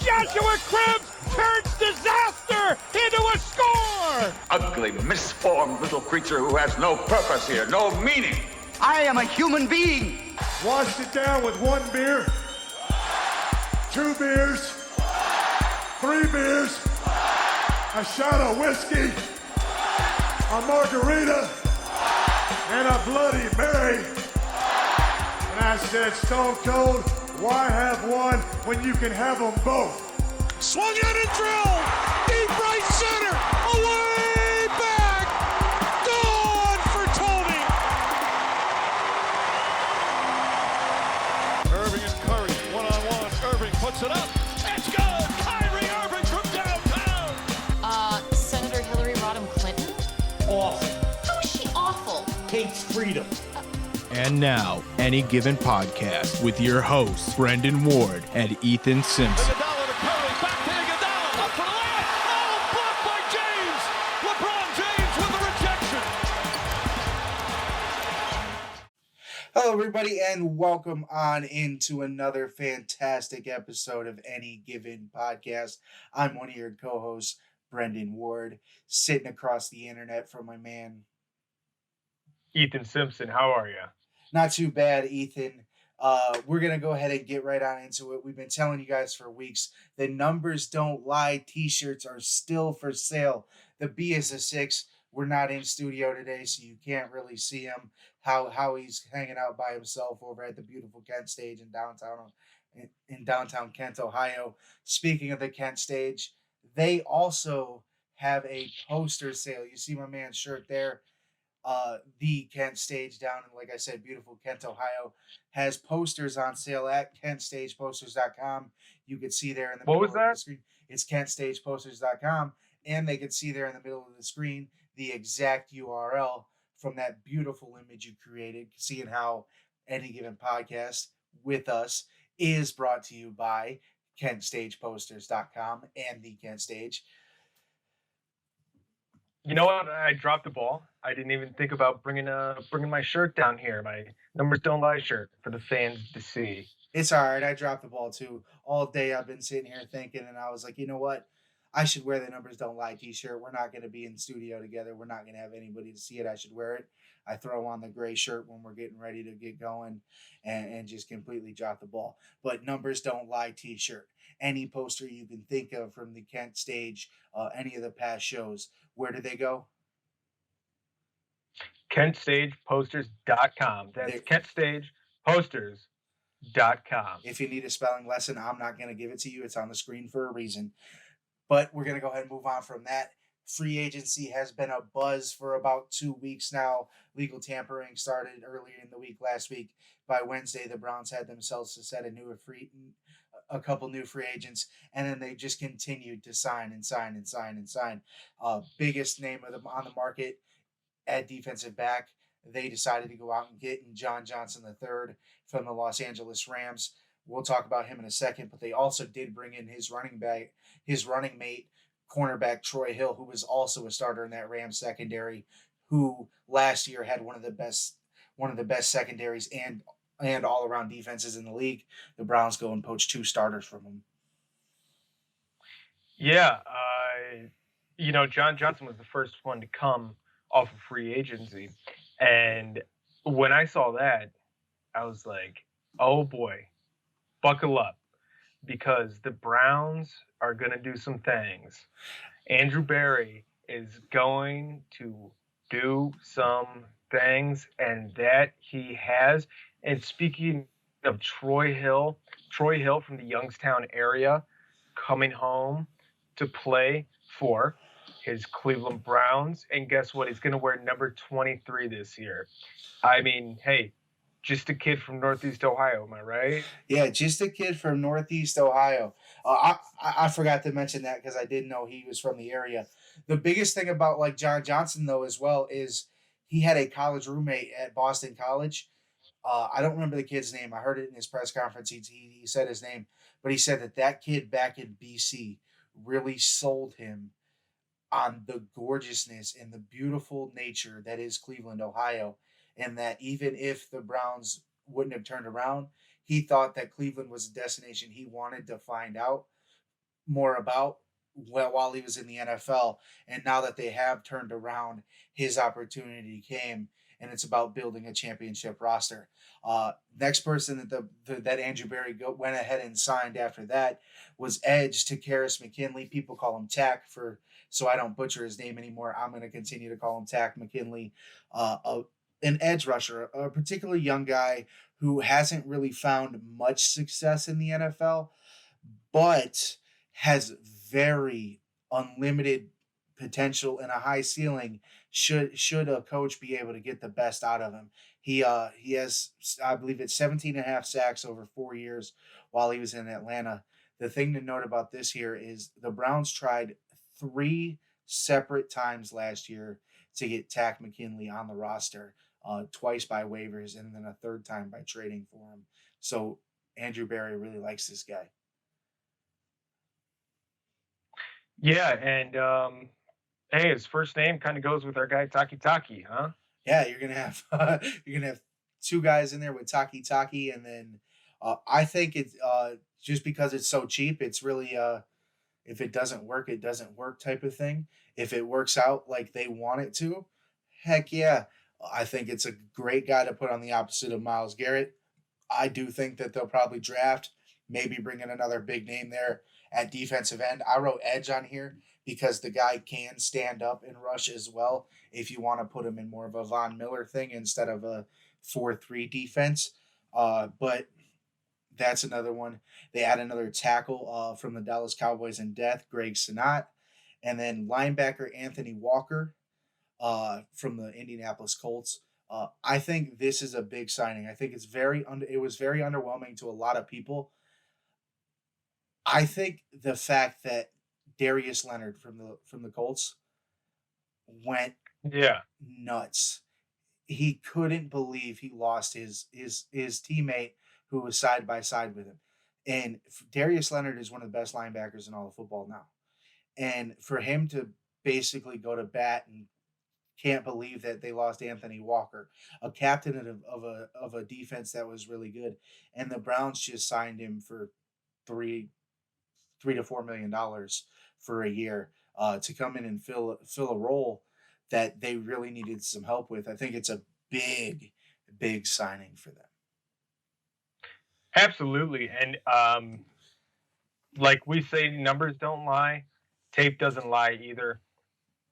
Joshua Cribbs turns disaster into a score! Ugly, misformed little creature who has no purpose here, no meaning. I am a human being. Washed it down with 1 beer, 2 beers, 3 beers, a shot of whiskey, a margarita, and a Bloody Mary. And I said, Stone Cold, why have one when you can have them both? Swung out and drilled! Deep right center! Away back! Gone for Tony! Irving and Curry, one-on-one. Irving puts it up. It's good! Kyrie Irving from downtown! Senator Hillary Rodham Clinton? Awful. How is she awful? Hates freedom. And now, Any Given Podcast with your hosts, Brendan Ward and Ethan Simpson. Iguodala to Curry, back to Iguodala, up for the layup! Oh, blocked by James! LeBron James with the rejection! Hello, everybody, and welcome on into another fantastic episode of Any Given Podcast. I'm one of your co-hosts, Brendan Ward, sitting across the internet from my man, Ethan Simpson. How are you? Not too bad, Ethan. We're going to go ahead and get right on into it. We've been telling you guys for weeks, the numbers don't lie. T-shirts are still for sale. The B is a 6. We're not in studio today, so you can't really see him, how he's hanging out by himself over at the beautiful Kent Stage in downtown Kent, Ohio. Speaking of the Kent Stage, they also have a poster sale. You see my man's shirt there. The Kent Stage down in, like I said, beautiful Kent, Ohio, has posters on sale at KentStagePosters.com. You could see there in the middle of the screen. It's KentStagePosters.com, and they can see there in the middle of the screen the exact URL from that beautiful image you created, seeing how Any Given Podcast with us is brought to you by KentStagePosters.com and the Kent Stage. You know what? I dropped the ball. I didn't even think about bringing my shirt down here, my Numbers Don't Lie shirt for the fans to see. It's all right. I dropped the ball too. All day I've been sitting here thinking, and I was like, you know what? I should wear the Numbers Don't Lie t-shirt. We're not going to be in studio together. We're not going to have anybody to see it. I should wear it. I throw on the gray shirt when we're getting ready to get going and just completely drop the ball. But Numbers Don't Lie t-shirt. Any poster you can think of from the Kent Stage, any of the past shows, where do they go? KentStagePosters.com. That's KentStagePosters.com. If you need a spelling lesson, I'm not going to give it to you. It's on the screen for a reason. But we're going to go ahead and move on from that. Free agency has been a buzz for about 2 weeks now. Legal tampering started earlier in the week last week. By Wednesday, the Browns had themselves to set a couple new free agents, and then they just continued to sign and sign and sign and sign. Biggest name of them on the market at defensive back, they decided to go out and get John Johnson III from the Los Angeles Rams. We'll talk about him in a second, but they also did bring in his running mate, cornerback Troy Hill, who was also a starter in that Rams secondary, who last year had one of the best secondaries and all-around defenses in the league. The Browns go and poach 2 starters from him. Yeah, John Johnson was the first one to come off of free agency. And when I saw that, I was like, oh boy, buckle up, because the Browns are going to do some things. Andrew Berry is going to do some things, and that he has. And speaking of Troy Hill from the Youngstown area coming home to play for his Cleveland Browns. And guess what? He's going to wear number 23 this year. I mean, hey, just a kid from Northeast Ohio, am I right? Yeah, just a kid from Northeast Ohio. I forgot to mention that because I didn't know he was from the area. The biggest thing about like John Johnson, though, as well, is he had a college roommate at Boston College. I don't remember the kid's name. I heard it in his press conference. He said his name, but he said that kid back in BC really sold him on the gorgeousness and the beautiful nature that is Cleveland, Ohio, and that even if the Browns wouldn't have turned around, he thought that Cleveland was a destination he wanted to find out more about while he was in the NFL. And now that they have turned around, his opportunity came, and it's about building a championship roster. Next person that Andrew Berry went ahead and signed after that was Edge Takaris McKinley. People call him Tack so I don't butcher his name anymore. I'm going to continue to call him Tack McKinley. An edge rusher, a particularly young guy who hasn't really found much success in the NFL, but has very unlimited potential and a high ceiling should a coach be able to get the best out of him. He has, I believe it's 17 and a half sacks over 4 years while he was in Atlanta. The thing to note about this here is the Browns tried 3 separate times last year to get Tack McKinley on the roster, twice by waivers and then a third time by trading for him. So Andrew Berry really likes this guy. Yeah, and hey, his first name kind of goes with our guy Taki, huh? Yeah, you're gonna have 2 guys in there with Taki, and then I think it's just because it's so cheap, it's really if it doesn't work, it doesn't work type of thing. If it works out like they want it to, heck yeah, I think it's a great guy to put on the opposite of Myles Garrett. I do think that they'll probably draft, maybe bring in another big name there at defensive end. I wrote edge on here because the guy can stand up and rush as well if you want to put him in more of a Von Miller thing instead of a 4-3 defense. But that's another one. They add another tackle from the Dallas Cowboys in death, Greg Senat. And then linebacker Anthony Walker from the Indianapolis Colts. I think this is a big signing. I think it was very underwhelming to a lot of people. I think the fact that Darius Leonard from the Colts went nuts. He couldn't believe he lost his teammate who was side by side with him. And Darius Leonard is one of the best linebackers in all of football now. And for him to basically go to bat and can't believe that they lost Anthony Walker, a captain of a defense that was really good, and the Browns just signed him for $3 to $4 million for a year to come in and fill a role that they really needed some help with. I think it's a big signing for them. Absolutely, and like we say, numbers don't lie, tape doesn't lie either.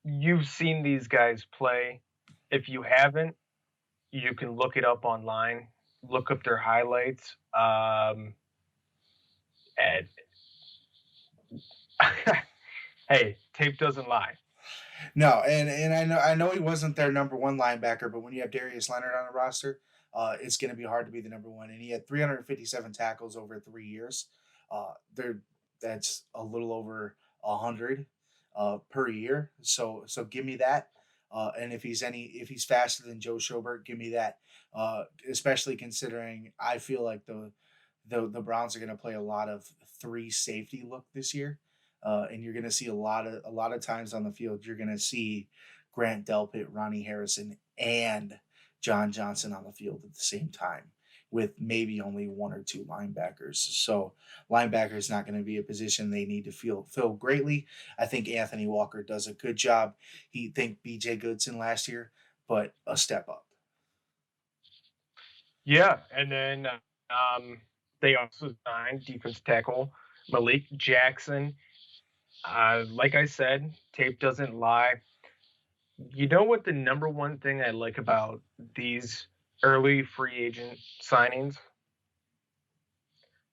You've seen these guys play. If you haven't, you can look it up online, look up their highlights. And hey, tape doesn't lie. No, and I know he wasn't their number 1 linebacker, but when you have Darius Leonard on the roster, it's going to be hard to be the number 1. And he had 357 tackles over 3 years. That's a little over 100 per year. So give me that. And if he's faster than Joe Schobert, give me that. Especially considering I feel like the Browns are going to play a lot of 3 safety look this year. And you're going to see a lot of times on the field, you're going to see Grant Delpit, Ronnie Harrison, and John Johnson on the field at the same time with maybe only 1 or 2 linebackers. So linebacker is not going to be a position they need to fill greatly. I think Anthony Walker does a good job. He think BJ Goodson last year, but a step up. Yeah, and then they also signed defense tackle Malik Jackson. Like I said, tape doesn't lie. You know what the number 1 thing I like about these early free agent signings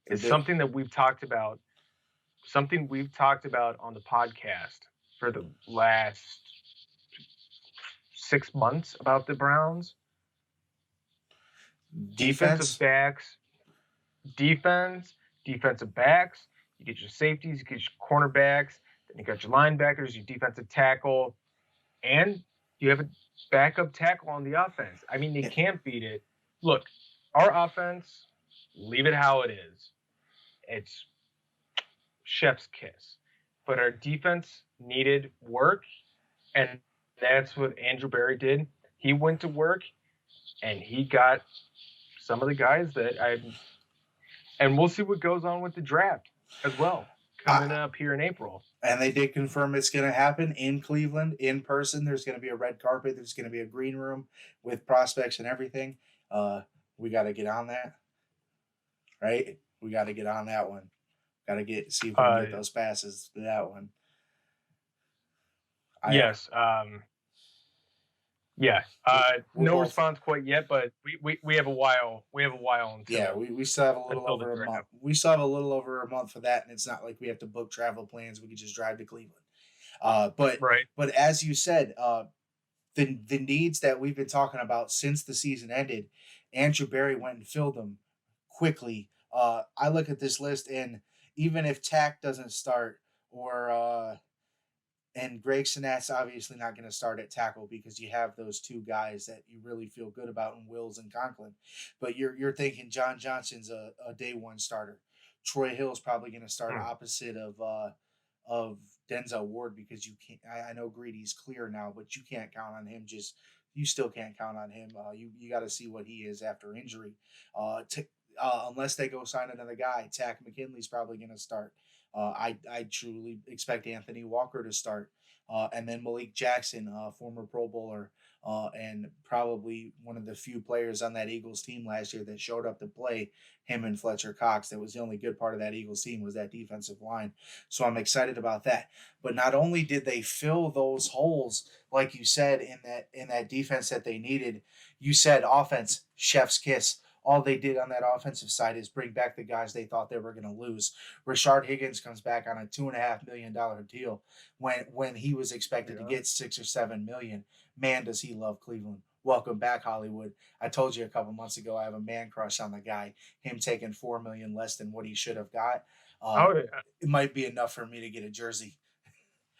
is something that we've talked about on the podcast for the last 6 months about the Browns. Defensive backs, defensive backs. You get your safeties, you get your cornerbacks, then you got your linebackers, your defensive tackle, and you have a backup tackle on the offense. I mean, they can't beat it. Look, our offense, leave it how it is. It's chef's kiss. But our defense needed work, and that's what Andrew Berry did. He went to work, and he got some of the guys and we'll see what goes on with the draft as well, coming up here in April. And they did confirm it's going to happen in Cleveland, in person. There's going to be a red carpet. There's going to be a green room with prospects and everything. We got to get on that, right? We got to get on that one. Got to see if we can get those passes to that one. Yes. Yeah. We're No both- response quite yet, but we have a while. We have a while until. Yeah, we still have a little until over the a draft. month. We still have a little over a month for that, and it's not like we have to book travel plans. We can just drive to Cleveland. But Right. But as you said, the needs that we've been talking about since the season ended, Andrew Berry went and filled them quickly. I look at this list, and even if Tack doesn't start, or and Greg Sinat's obviously not going to start at tackle because you have those two guys that you really feel good about in Wills and Conklin. But you're thinking John Johnson's a day one starter. Troy Hill's probably going to start opposite of Denzel Ward because you can't. I know Greedy's clear now, but you can't count on him. You still can't count on him. You got to see what he is after injury. Unless they go sign another guy, Tack McKinley's probably going to start. I truly expect Anthony Walker to start. And then Malik Jackson, former Pro Bowler, and probably one of the few players on that Eagles team last year that showed up to play, him and Fletcher Cox. That was the only good part of that Eagles team was that defensive line. So I'm excited about that. But not only did they fill those holes, like you said, in that defense that they needed, you said offense, chef's kiss. All they did on that offensive side is bring back the guys they thought they were going to lose. Rashard Higgins comes back on a $2.5 million deal when he was expected to get $6 or $7 million. Man, does he love Cleveland. Welcome back, Hollywood. I told you a couple months ago I have a man crush on the guy. Him taking $4 million less than what he should have got. It might be enough for me to get a jersey.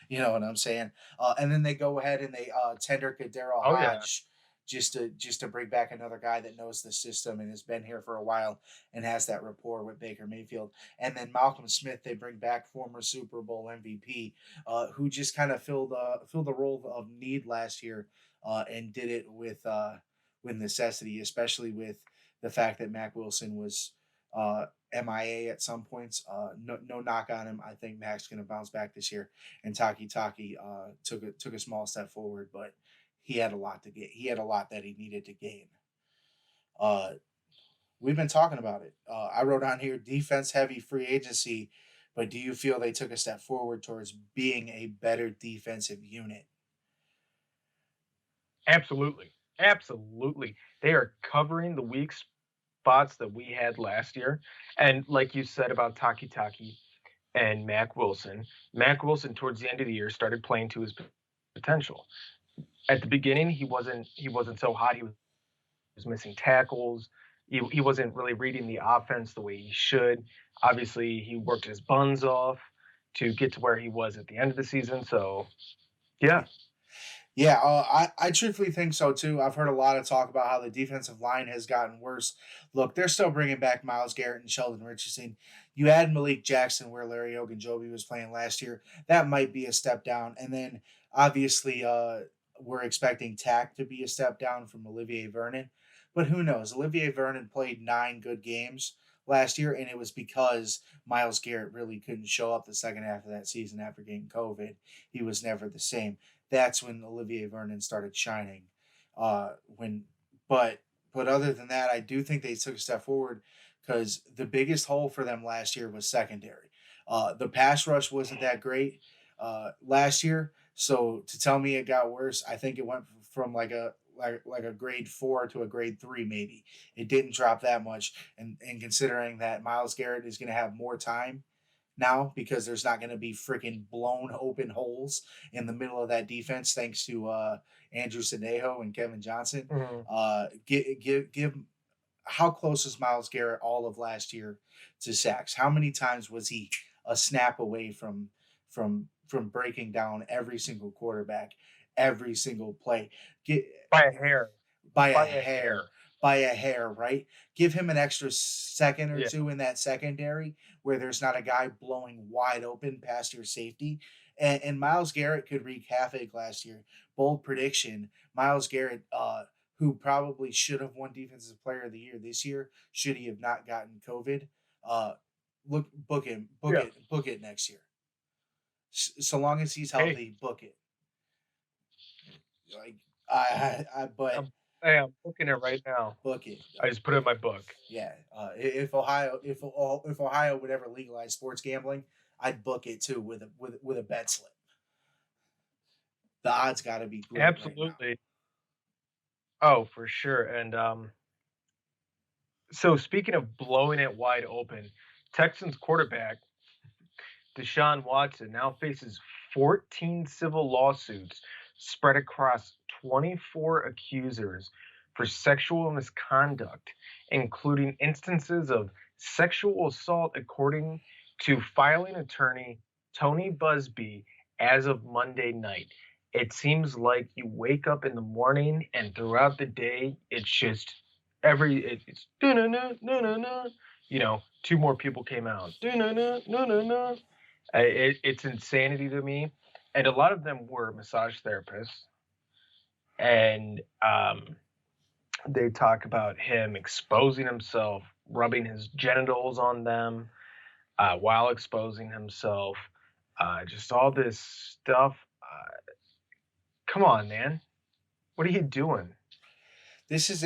You know what I'm saying? And then they go ahead and they tender Kadero Hodge. Just to bring back another guy that knows the system and has been here for a while and has that rapport with Baker Mayfield. And then Malcolm Smith, they bring back former Super Bowl MVP, who just kind of filled the role of need last year, and did it with necessity, especially with the fact that Mac Wilson was MIA at some points. No knock on him. I think Mac's going to bounce back this year, and Taki took a small step forward, but he had a lot to get. He had a lot that he needed to gain. We've been talking about it. I wrote on here defense heavy free agency, but do you feel they took a step forward towards being a better defensive unit? Absolutely. They are covering the weak spots that we had last year. And like you said about Taki and Mac Wilson towards the end of the year started playing to his potential. At the beginning, he wasn't so hot. He was missing tackles. He wasn't really reading the offense the way he should. Obviously, he worked his buns off to get to where he was at the end of the season. So, yeah. Yeah, I truthfully think so too. I've heard a lot of talk about how the defensive line has gotten worse. Look, they're still bringing back Myles Garrett and Sheldon Richardson. You add Malik Jackson where Larry Ogunjobi was playing last year. That might be a step down. And then, obviously, we're expecting Tack to be a step down from Olivier Vernon. But who knows? Olivier Vernon played 9 good games last year, and it was because Myles Garrett really couldn't show up the second half of that season after getting COVID. He was never the same. That's when Olivier Vernon started shining. But other than that, I do think they took a step forward because the biggest hole for them last year was secondary. The pass rush wasn't that great last year. So to tell me it got worse, I think it went from like a grade 4 to a grade 3 maybe. It didn't drop that much, and considering that Myles Garrett is going to have more time now because there's not going to be freaking blown open holes in the middle of that defense thanks to Andrew Sinejo and Kevin Johnson. Give how close was Myles Garrett all of last year to sacks? How many times was he a snap away from breaking down every single quarterback, every single play? By a hair. By a hair, right? Give him an extra second or two in that secondary where there's not a guy blowing wide open past your safety. And Myles Garrett could wreak havoc last year. Bold prediction, Myles Garrett, who probably should have won Defensive Player of the Year this year, should he have not gotten COVID, book him, Yeah. book it next year. So long as he's healthy, book it. Like but Hey, I'm booking it right now. book it. I just put it in my book. Yeah. If Ohio would ever legalize sports gambling, I'd book it too with a bet slip. The odds got to be great. Absolutely. Right Oh, for sure. And so speaking of blowing it wide open, Texans quarterback Deshaun Watson now faces 14 civil lawsuits spread across 24 accusers for sexual misconduct, including instances of sexual assault, according to filing attorney Tony Busby as of Monday night. It seems like you wake up in the morning and throughout the day, it's just it's two more people came out. It's insanity to me. And a lot of them were massage therapists. And they talk about him exposing himself, rubbing his genitals on them while exposing himself. Just all this stuff. Come on, man. What are you doing? This is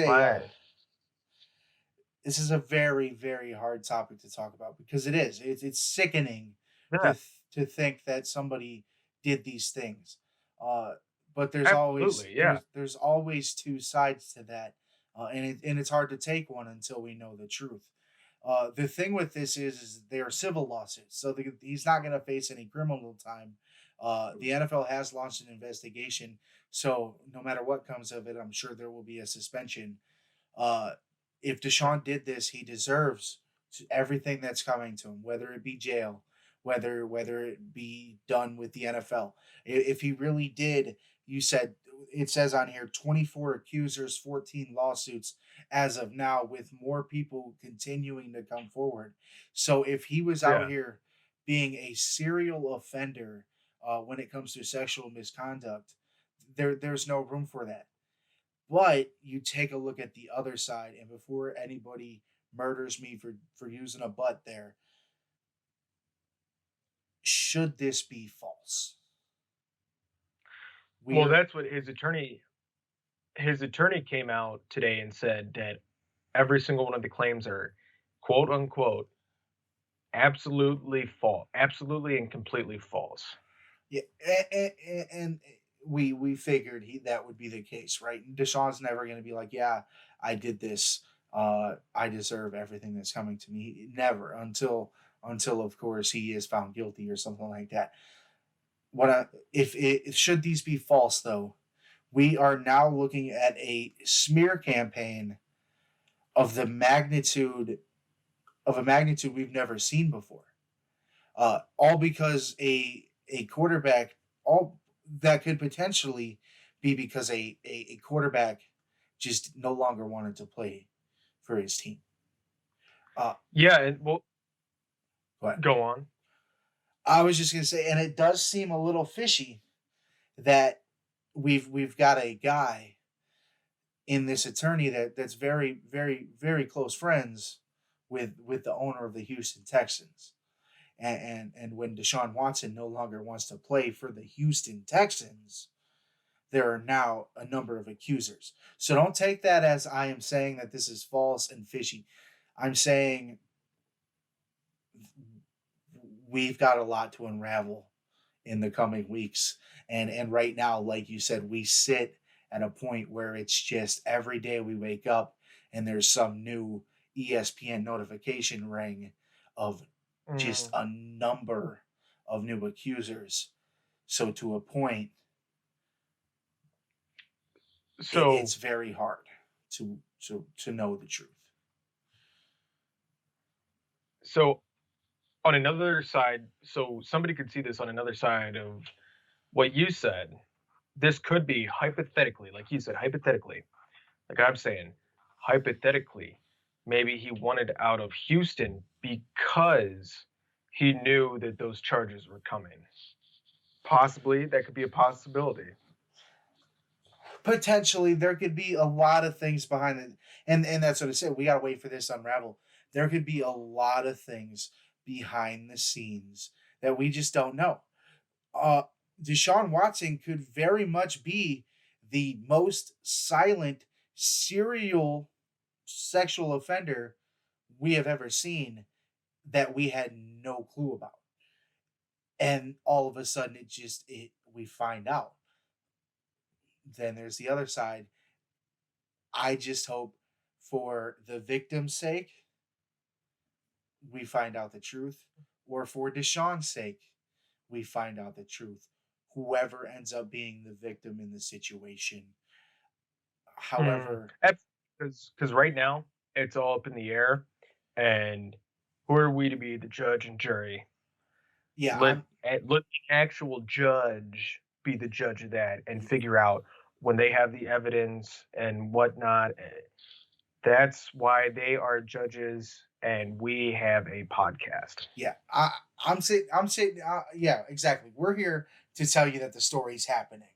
this is a very, very hard topic to talk about because it's sickening Yeah, to think that somebody did these things. But absolutely. Yeah. there's always two sides to that, and it's hard to take one until we know the truth. The thing with this is they are civil lawsuits, so he's not going to face any criminal time. The NFL has launched an investigation, so no matter what comes of it, I'm sure there will be a suspension. If Deshaun did this, he deserves everything that's coming to him, whether it be jail, whether it be done with the NFL. If he really did, you said it says on here 24 accusers, 14 lawsuits as of now, with more people continuing to come forward. So if he was out here being a serial offender when it comes to sexual misconduct, there's no room for that. But you take a look at the other side, and before anybody murders me for using a butt there, should this be false? Well, that's what his attorney came out today and said that every single one of the claims are quote unquote absolutely false, absolutely and completely false. Yeah, and we figured that would be the case, right? Deshaun's never going to be like, yeah, I did this. I deserve everything that's coming to me. Never until of course he is found guilty or something like that. If should these be false though, we are now looking at a smear campaign of the magnitude we've never seen before. All because a quarterback, all that could potentially be because a quarterback just no longer wanted to play for his team. Yeah, and well, go on. I was just gonna say, and it does seem a little fishy that we've got a guy in this attorney that's very, very, very close friends with the owner of the Houston Texans. And when Deshaun Watson no longer wants to play for the Houston Texans, there are now a number of accusers. So don't take that as I am saying that this is false and fishy. I'm saying we've got a lot to unravel in the coming weeks. And right now, like you said, we sit at a point where it's just every day we wake up and there's some new ESPN notification ring of just a number of new accusers. So to a point, so it's very hard to know the truth. So on another side, so somebody could see this on another side of what you said. This could be hypothetically, like you said, hypothetically, like I'm saying, hypothetically, maybe he wanted out of Houston because he knew that those charges were coming. Possibly, that could be a possibility. Potentially, there could be a lot of things behind it. And that's what I said. We got to wait for this to unravel. There could be a lot of things behind the scenes that we just don't know. Deshaun Watson could very much be the most silent serial sexual offender we have ever seen that we had no clue about. And all of a sudden we find out. Then there's the other side. I just hope for the victim's sake we find out the truth, or for Deshaun's sake we find out the truth. Whoever ends up being the victim in the situation. However, because right now it's all up in the air, and who are we to be the judge and jury? Yeah, let the actual judge be the judge of that and figure out when they have the evidence and whatnot. That's why they are judges and we have a podcast. Yeah, I'm saying, yeah, exactly. We're here to tell you that the story's happening.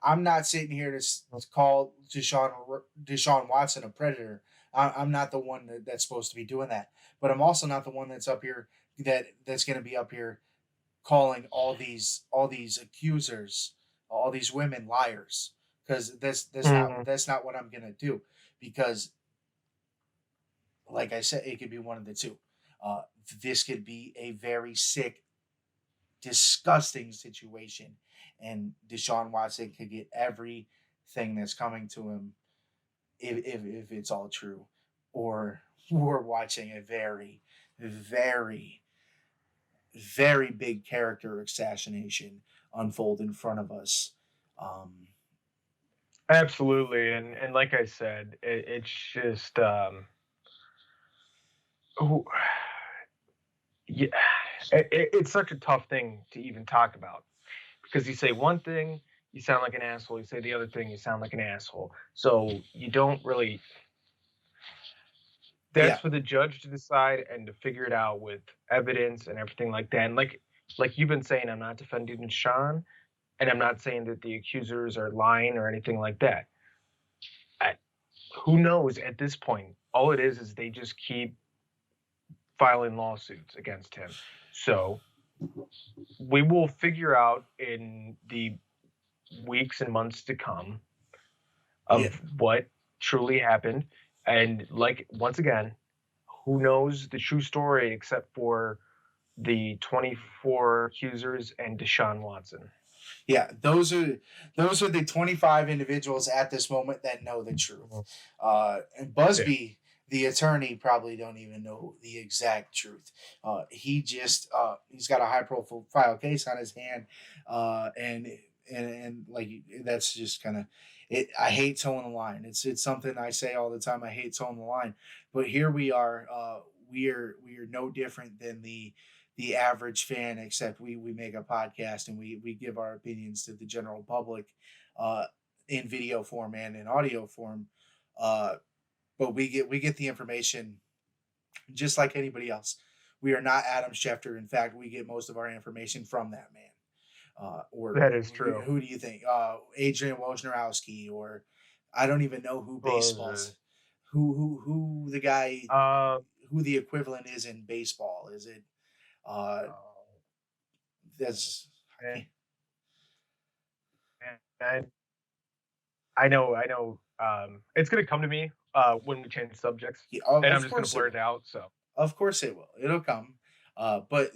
I'm not sitting here to call Deshaun Watson a predator. I'm not the one that's supposed to be doing that. But I'm also not the one that's up here that's going to be up here calling all these accusers, all these women liars, because that's not what I'm going to do. Because, like I said, it could be one of the two. This could be a very sick, disgusting situation, and Deshaun Watson could get everything that's coming to him if it's all true, or we're watching a very, very, very big character assassination unfold in front of us. Absolutely, and like I said, it's just yeah, it's such a tough thing to even talk about, because you say one thing, you sound like an asshole. You say the other thing, you sound like an asshole. So you don't really. That's for the judge to decide and to figure it out with evidence and everything like that. And like you've been saying, I'm not defending Sean, and I'm not saying that the accusers are lying or anything like that. Who knows at this point? All it is they just keep filing lawsuits against him. So we will figure out in the weeks and months to come of what truly happened. And like, once again, who knows the true story except for the 24 accusers and Deshaun Watson. Yeah, those are the 25 individuals at this moment that know the truth. And Busby, the attorney, probably don't even know the exact truth. He's got a high profile case on his hand, and like, that's just kind of it. I hate towing the line. It's something I say all the time. I hate towing the line, but here we are. We are no different than the average fan, except we make a podcast and we give our opinions to the general public in video form and in audio form. But we get the information just like anybody else. We are not Adam Schefter. In fact, we get most of our information from that man. Or that is true. Who do you think? Adrian Wojnarowski, or I don't even know who baseball's who the guy who the equivalent is in baseball. Is it that's I know it's gonna come to me when we change subjects, and I'm just gonna blur it out. So of course it will. It'll come. But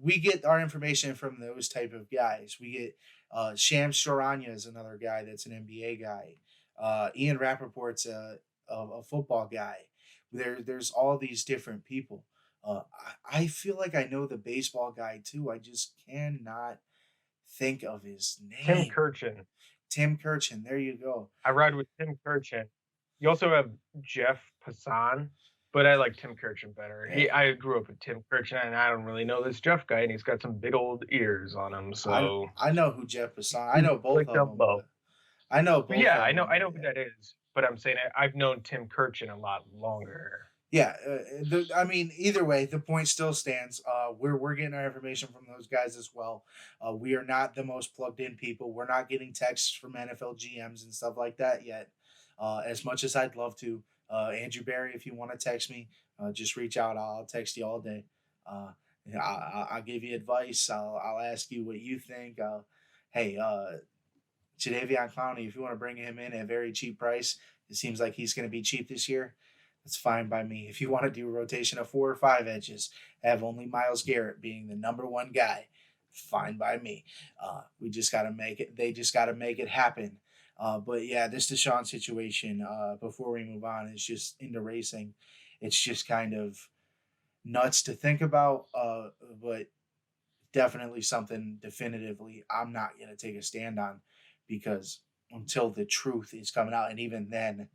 we get our information from those type of guys. We get Shams Charania is another guy that's an NBA guy. Ian Rappaport's a football guy. There's all these different people. I feel like I know the baseball guy too. I just cannot think of his name. Tim Kirchin. There you go. I ride with Tim Kirchin. You also have Jeff Passan, but I like Tim Kirchin better. Yeah. I grew up with Tim Kirchin, and I don't really know this Jeff guy, and he's got some big old ears on him. So I know who Jeff Passan. I know both of them. I know both. Yeah, I know who that is. But I'm saying I've known Tim Kirchin a lot longer. Yeah, I mean, either way, the point still stands. We're getting our information from those guys as well. We are not the most plugged in people. We're not getting texts from NFL GMs and stuff like that yet. As much as I'd love to, Andrew Barry, if you want to text me, just reach out. I'll text you all day. I'll give you advice. I'll ask you what you think. Hey, Jadeveon Clowney, if you want to bring him in at a very cheap price, it seems like he's going to be cheap this year. That's fine by me. If you want to do a rotation of 4 or 5 edges, have only Myles Garrett being the number one guy, fine by me. We just got to make it. They just got to make it happen. But yeah, this Deshaun situation, before we move on, is just into racing. It's just kind of nuts to think about, but definitely something definitively I'm not going to take a stand on, because until the truth is coming out, and even then,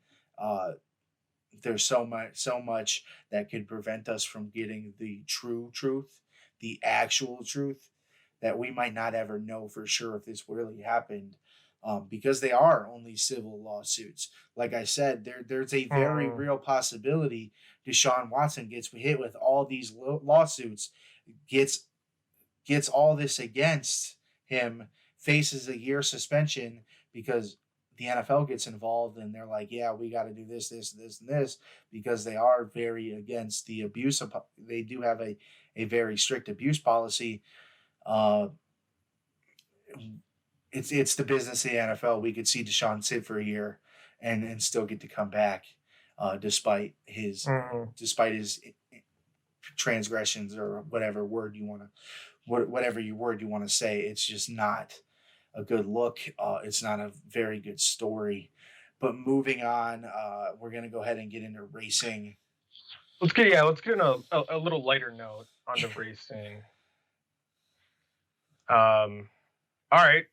there's so much that could prevent us from getting the true truth, the actual truth, that we might not ever know for sure if this really happened, because they are only civil lawsuits. Like I said, there's a very real possibility Deshaun Watson gets hit with all these lawsuits, gets all this against him, faces a year suspension because the NFL gets involved and they're like, yeah, we got to do this, this, this, and this, because they are very against the abuse. They do have a very strict abuse policy. It's the business of the NFL. We could see Deshaun sit for a year and still get to come back, despite his transgressions, or whatever word you want to say. It's just not a good look. It's not a very good story. But moving on, we're gonna go ahead and get into racing. Let's get in a little lighter note on the racing. All right.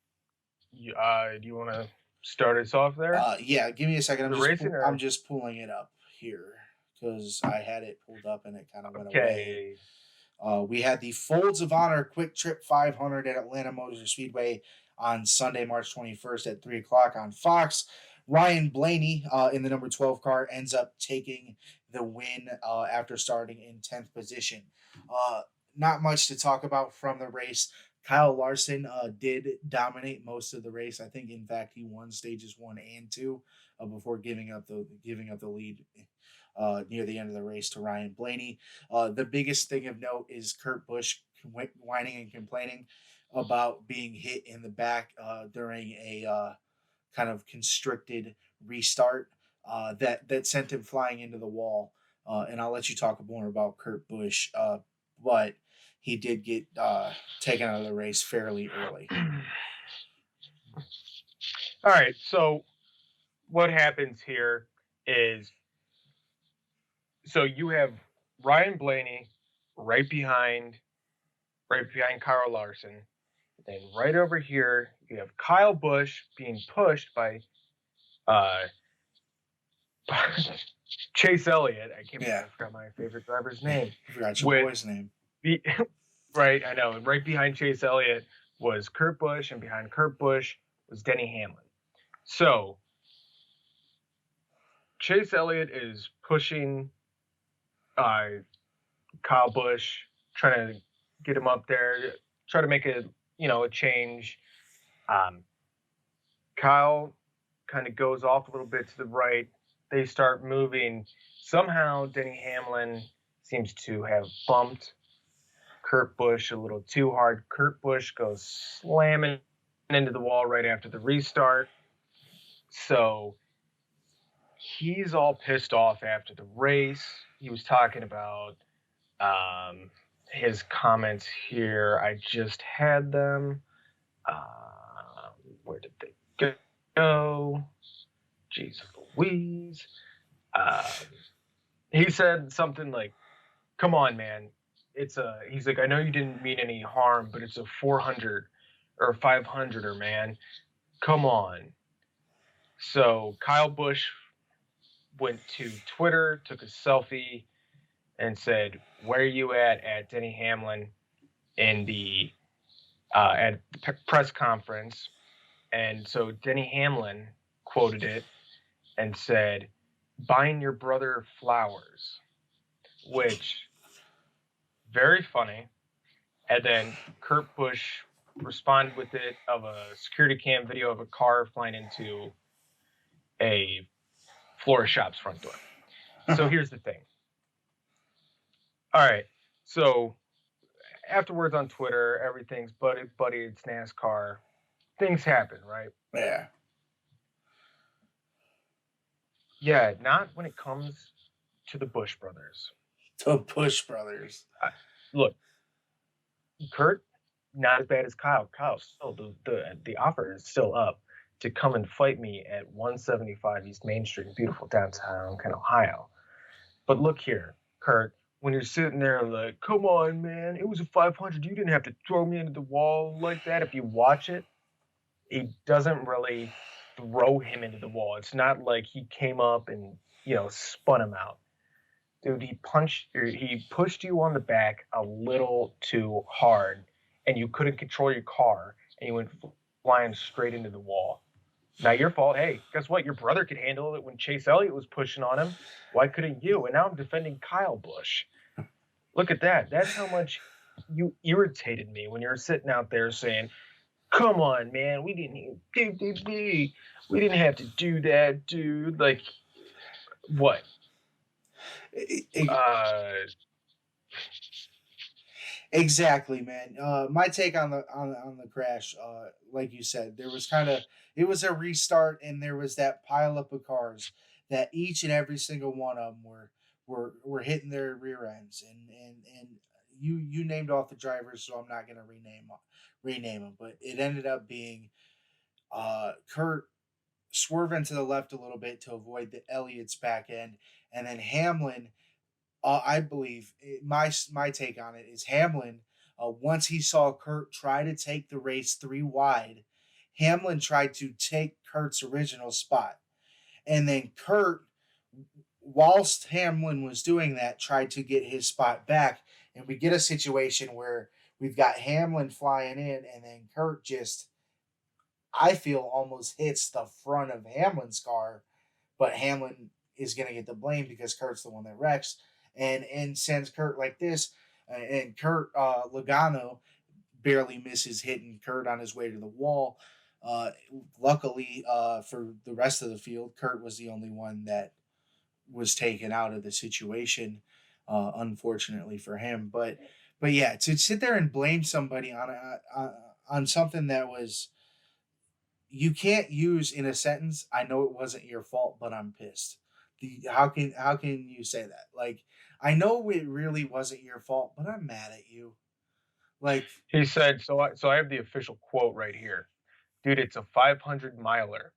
Do you want to start us off there? Yeah, give me a second. I'm just pulling it up here because I had it pulled up and it kind of went away. We had the Folds of Honor Quick Trip 500 at Atlanta Motor Speedway on Sunday, March 21st at 3 o'clock on Fox. Ryan Blaney in the number 12 car ends up taking the win after starting in 10th position. Not much to talk about from the race. Kyle Larson did dominate most of the race. I think, in fact, he won stages 1 and 2 before giving up the lead near the end of the race to Ryan Blaney. The biggest thing of note is Kurt Busch whining and complaining about being hit in the back during a kind of constricted restart that sent him flying into the wall. And I'll let you talk more about Kurt Busch, but he did get taken out of the race fairly early. All right, so what happens here is, so you have Ryan Blaney right behind Kyle Larson. Then right over here, you have Kyle Busch being pushed by Chase Elliott. I forgot my favorite driver's name. I forgot your boy's name. Right, I know. And right behind Chase Elliott was Kurt Busch, and behind Kurt Busch was Denny Hamlin. So Chase Elliott is pushing Kyle Busch, trying to get him up there, try to make a change. Kyle kind of goes off a little bit to the right. They start moving. Somehow Denny Hamlin seems to have bumped Kurt Busch a little too hard. Kurt Busch goes slamming into the wall right after the restart. So he's all pissed off after the race. He was talking about his comments here. I just had them. Where did they go? Jeez Louise. He said something like, "Come on, man. He's like, I know you didn't mean any harm, but it's a 400 or 500er, man. Come on." So Kyle Busch went to Twitter, took a selfie, and said, "Where are you at Denny Hamlin in the at the press conference?" And so Denny Hamlin quoted it and said, "Buying your brother flowers," which very funny. And then Kurt Busch responded with it of a security cam video of a car flying into a florist shop's front door. So here's the thing. All right. So afterwards on Twitter, everything's buddy, it's NASCAR. Things happen, right? Yeah. Yeah, not when it comes to the Bush brothers. The Bush brothers. Look, Kurt, not as bad as Kyle. Kyle, still the offer is still up to come and fight me at 175 East Main Street in beautiful downtown Ohio. But look here, Kurt, when you're sitting there like, come on, man, it was a 500. You didn't have to throw me into the wall like that. If you watch it, he doesn't really throw him into the wall. It's not like he came up and, spun him out. Dude, he pushed you on the back a little too hard, and you couldn't control your car, and you went flying straight into the wall. Not your fault. Hey, guess what? Your brother could handle it when Chase Elliott was pushing on him. Why couldn't you? And now I'm defending Kyle Busch. Look at that. That's how much you irritated me when you were sitting out there saying, come on, man, we didn't have to do that, dude. Like, what? Exactly, man. My take on the crash, like you said, there was it was a restart, and there was that pileup of cars that each and every single one of them were hitting their rear ends, and you named off the drivers, so I'm not gonna rename them, but it ended up being Kurt swerving to the left a little bit to avoid the Elliott's back end, and then Hamlin. I believe my take on it is Hamlin. Once he saw Kurt try to take the race 3 wide, Hamlin tried to take Kurt's original spot, and then Kurt, whilst Hamlin was doing that, tried to get his spot back, and we get a situation where we've got Hamlin flying in, and then Kurt just, I feel, almost hits the front of Hamlin's car, but Hamlin is going to get the blame because Kurt's the one that wrecks. And sends Kurt like this, and Kurt Logano barely misses hitting Kurt on his way to the wall. Luckily for the rest of the field, Kurt was the only one that was taken out of the situation, unfortunately for him. But yeah, to sit there and blame somebody on something that was, you can't use in a sentence, I know it wasn't your fault, but I'm pissed. How can you say that? Like, I know it really wasn't your fault, but I'm mad at you. Like, he said, so I have the official quote right here. Dude, it's a 500 miler.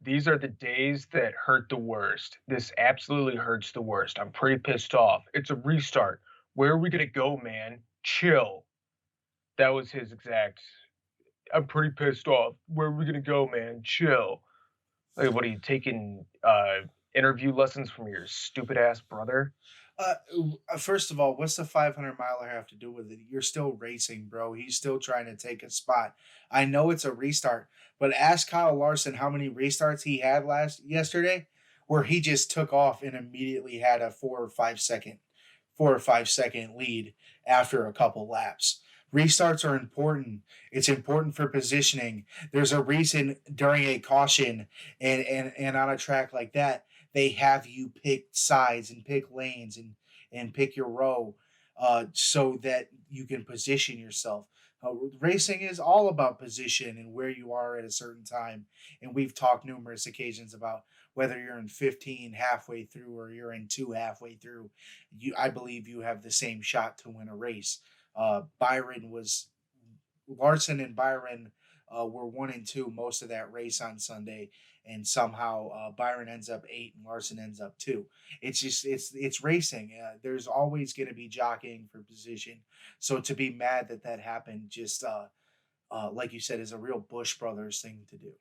These are the days that hurt the worst. This absolutely hurts the worst. I'm pretty pissed off. It's a restart. Where are we going to go, man? Chill. That was his exact, I'm pretty pissed off. Where are we going to go, man? Chill. Like, what are you taking interview lessons from your stupid ass brother? First of all, what's the 500 miler have to do with it? You're still racing, bro. He's still trying to take a spot. I know it's a restart, but ask Kyle Larson how many restarts he had yesterday, where he just took off and immediately had a 4 or 5 second lead after a couple laps. Restarts are important. It's important for positioning. There's a reason during a caution and on a track like that, they have you pick sides and pick lanes and pick your row so that you can position yourself. Racing is all about position and where you are at a certain time. And we've talked numerous occasions about whether you're in 15 halfway through or you're in 2 halfway through. I believe you have the same shot to win a race. Larson and Byron were 1 and 2 most of that race on Sunday, and somehow Byron ends up 8 and Larson ends up 2. It's just it's racing. There's always going to be jockeying for position. So to be mad that happened, just like you said, is a real Bush Brothers thing to do.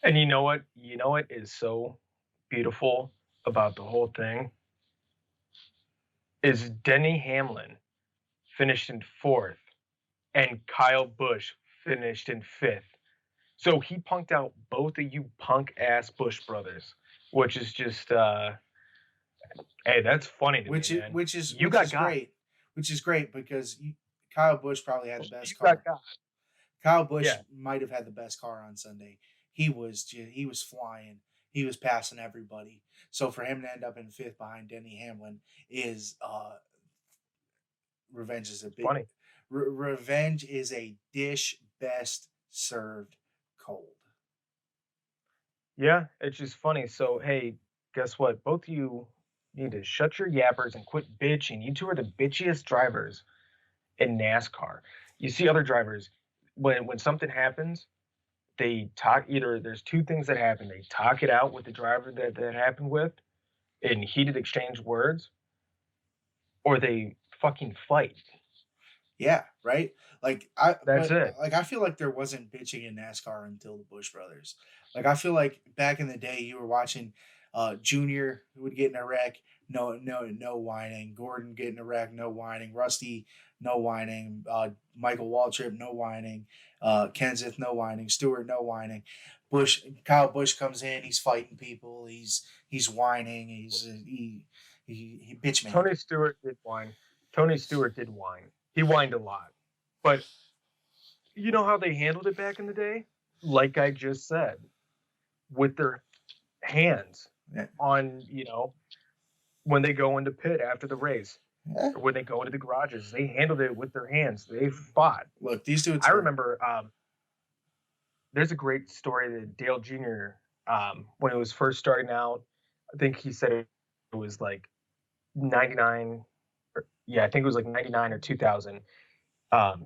And you know what? You know what is so beautiful about the whole thing is Denny Hamlin finished in 4th, and Kyle Busch finished in 5th. So he punked out both of you punk ass Bush brothers, which is just, hey, that's funny to me, man. Which is great. Which is great because Kyle Busch probably had the best car. Kyle Busch might have had the best car on Sunday. He was flying. He was passing everybody. So for him to end up in 5th behind Denny Hamlin is revenge is a big Funny. revenge is a dish best served cold. Yeah, it's just funny. So, hey, guess what? Both of you need to shut your yappers and quit bitching. You two are the bitchiest drivers in NASCAR. You see other drivers, when something happens, they talk, either there's two things that happen. They talk it out with the driver that happened with in heated exchange words, or they fucking fight. Yeah, right. That's it. Like I feel like there wasn't bitching in NASCAR until the Bush brothers. Like I feel like back in the day, you were watching Junior would get in a wreck, no whining. Gordon get in a wreck, no whining. Rusty, no whining. Michael Waltrip, no whining. Kenseth, no whining. Stewart, no whining. Kyle Bush comes in, he's fighting people. He's whining. He bitch man. Tony Stewart did whine. Tony Stewart did whine. He whined a lot. But you know how they handled it back in the day? Like I just said, with their hands on, when they go into pit after the race, or when they go into the garages, they handled it with their hands. They fought. Look, these dudes. I remember there's a great story that Dale Jr., when it was first starting out, I think he said it was like 99, I think it was like 99 or 2000.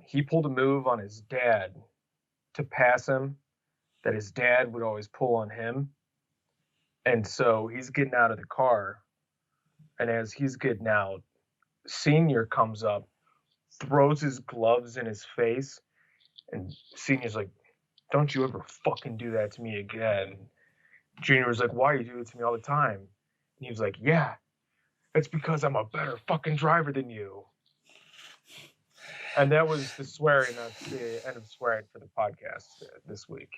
He pulled a move on his dad to pass him that his dad would always pull on him. And so he's getting out of the car. And as he's getting out, Senior comes up, throws his gloves in his face. And Senior's like, don't you ever fucking do that to me again. Junior was like, why you do it to me all the time? And he was like, yeah, it's because I'm a better fucking driver than you. And that was the swearing. That's the end of swearing for the podcast this week.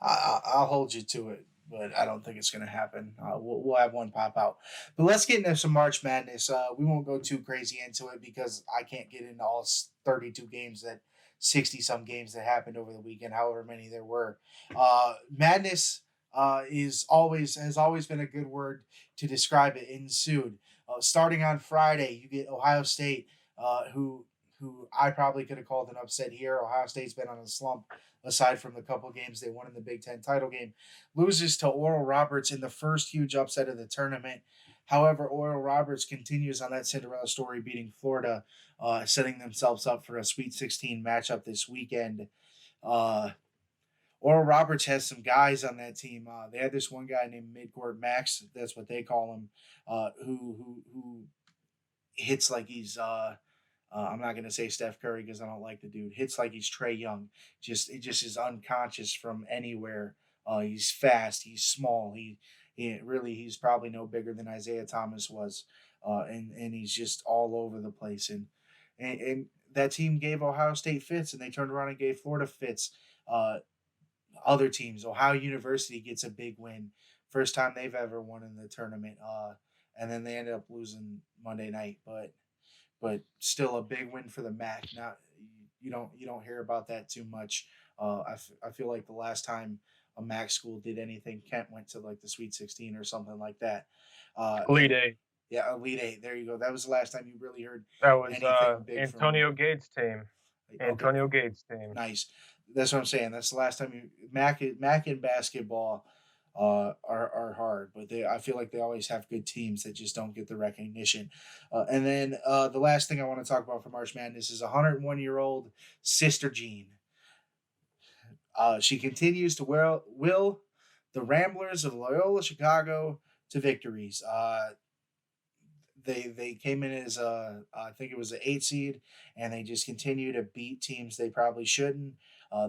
I'll hold you to it, but I don't think it's going to happen. We'll have one pop out. But let's get into some March Madness. We won't go too crazy into it because I can't get into all 32 games 60-some games that happened over the weekend, however many there were. Madness has always been a good word to describe it. Ensued. Starting on Friday, you get Ohio State, who I probably could have called an upset here. Ohio State's been on a slump aside from the couple games they won in the Big Ten title game. Loses to Oral Roberts in the first huge upset of the tournament. However, Oral Roberts continues on that Cinderella story, beating Florida, setting themselves up for a Sweet 16 matchup this weekend. Oral Roberts has some guys on that team. They had this one guy named Midcourt Max, that's what they call him, who hits like he's I'm not gonna say Steph Curry because I don't like the dude. Hits like he's Trae Young. It just is unconscious from anywhere. He's fast. He's small. He's probably no bigger than Isaiah Thomas was. And he's just all over the place. And that team gave Ohio State fits, and they turned around and gave Florida fits. Other teams, Ohio University gets a big win, first time they've ever won in the tournament. And then they ended up losing Monday night, but still a big win for the MAC. Now you don't hear about that too much. I feel like the last time a MAC school did anything, Kent went to like the Sweet 16 or something like that. Elite Eight. Yeah, Elite Eight. There you go. That was the last time you really heard. That was anything big Antonio Gates' team. Antonio Gates' team. Nice. That's what I'm saying. That's the last time MAC in basketball are hard, but I feel like they always have good teams that just don't get the recognition. And then the last thing I want to talk about for March Madness is 101-year-old Sister Jean. She continues to will the Ramblers of Loyola Chicago to victories. They came in as I think it was an 8 seed, and they just continue to beat teams they probably shouldn't.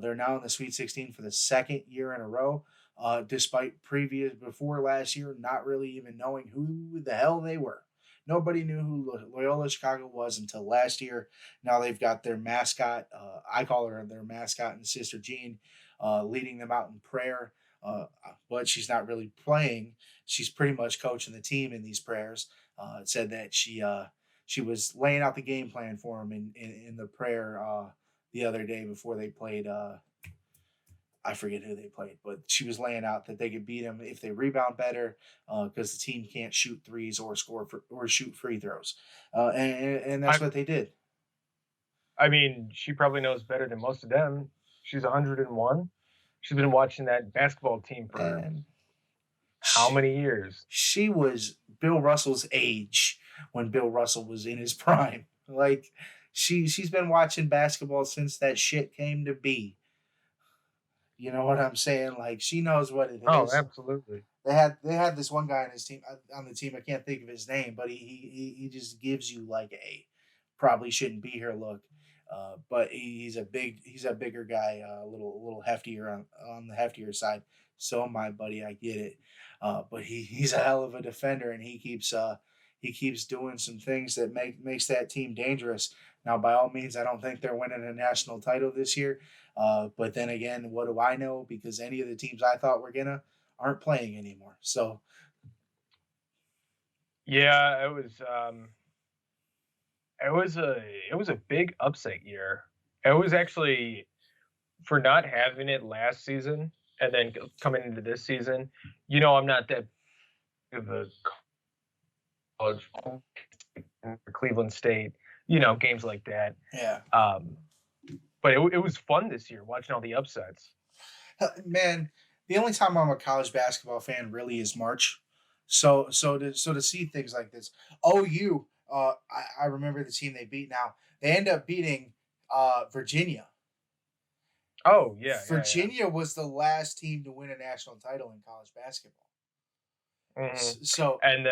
They're now in the Sweet 16 for the second year in a row. Despite before last year, not really even knowing who the hell they were. Nobody knew who Loyola Chicago was until last year. Now they've got their mascot. I call her their mascot, and Sister Jean, leading them out in prayer. But she's not really playing. She's pretty much coaching the team in these prayers. It said that she was laying out the game plan for them in the prayer the other day before they played. I forget who they played, but she was laying out that they could beat them if they rebound better, because the team can't shoot threes or shoot free throws, and that's what they did. I mean, she probably knows better than most of them. She's 101. She's been watching that basketball team for And how many years? she was Bill Russell's age when Bill Russell was in his prime. Like she's been watching basketball since that shit came to be. You know what I'm saying? Like she knows what it Oh, is. absolutely. They had this one guy on his team on the team. I can't think of his name, but he just gives you like a probably shouldn't be here look. But he's a bigger guy, a little heftier on the heftier side. So my buddy, I get it. But he's a hell of a defender, and he keeps doing some things that makes that team dangerous. Now, by all means, I don't think they're winning a national title this year. But then again, what do I know? Because any of the teams I thought were gonna aren't playing anymore. So Yeah, it was a big upset year. It was actually for not having it last season and then coming into this season. I'm not that big of a college Cleveland State, games like that. yeah, But it was fun this year watching all the upsets. man. The only time I'm a college basketball fan really is March. So to see things like this, OU, I remember the team they beat. Now they end up beating Virginia. Oh yeah, Virginia was the last team to win a national title in college basketball. So and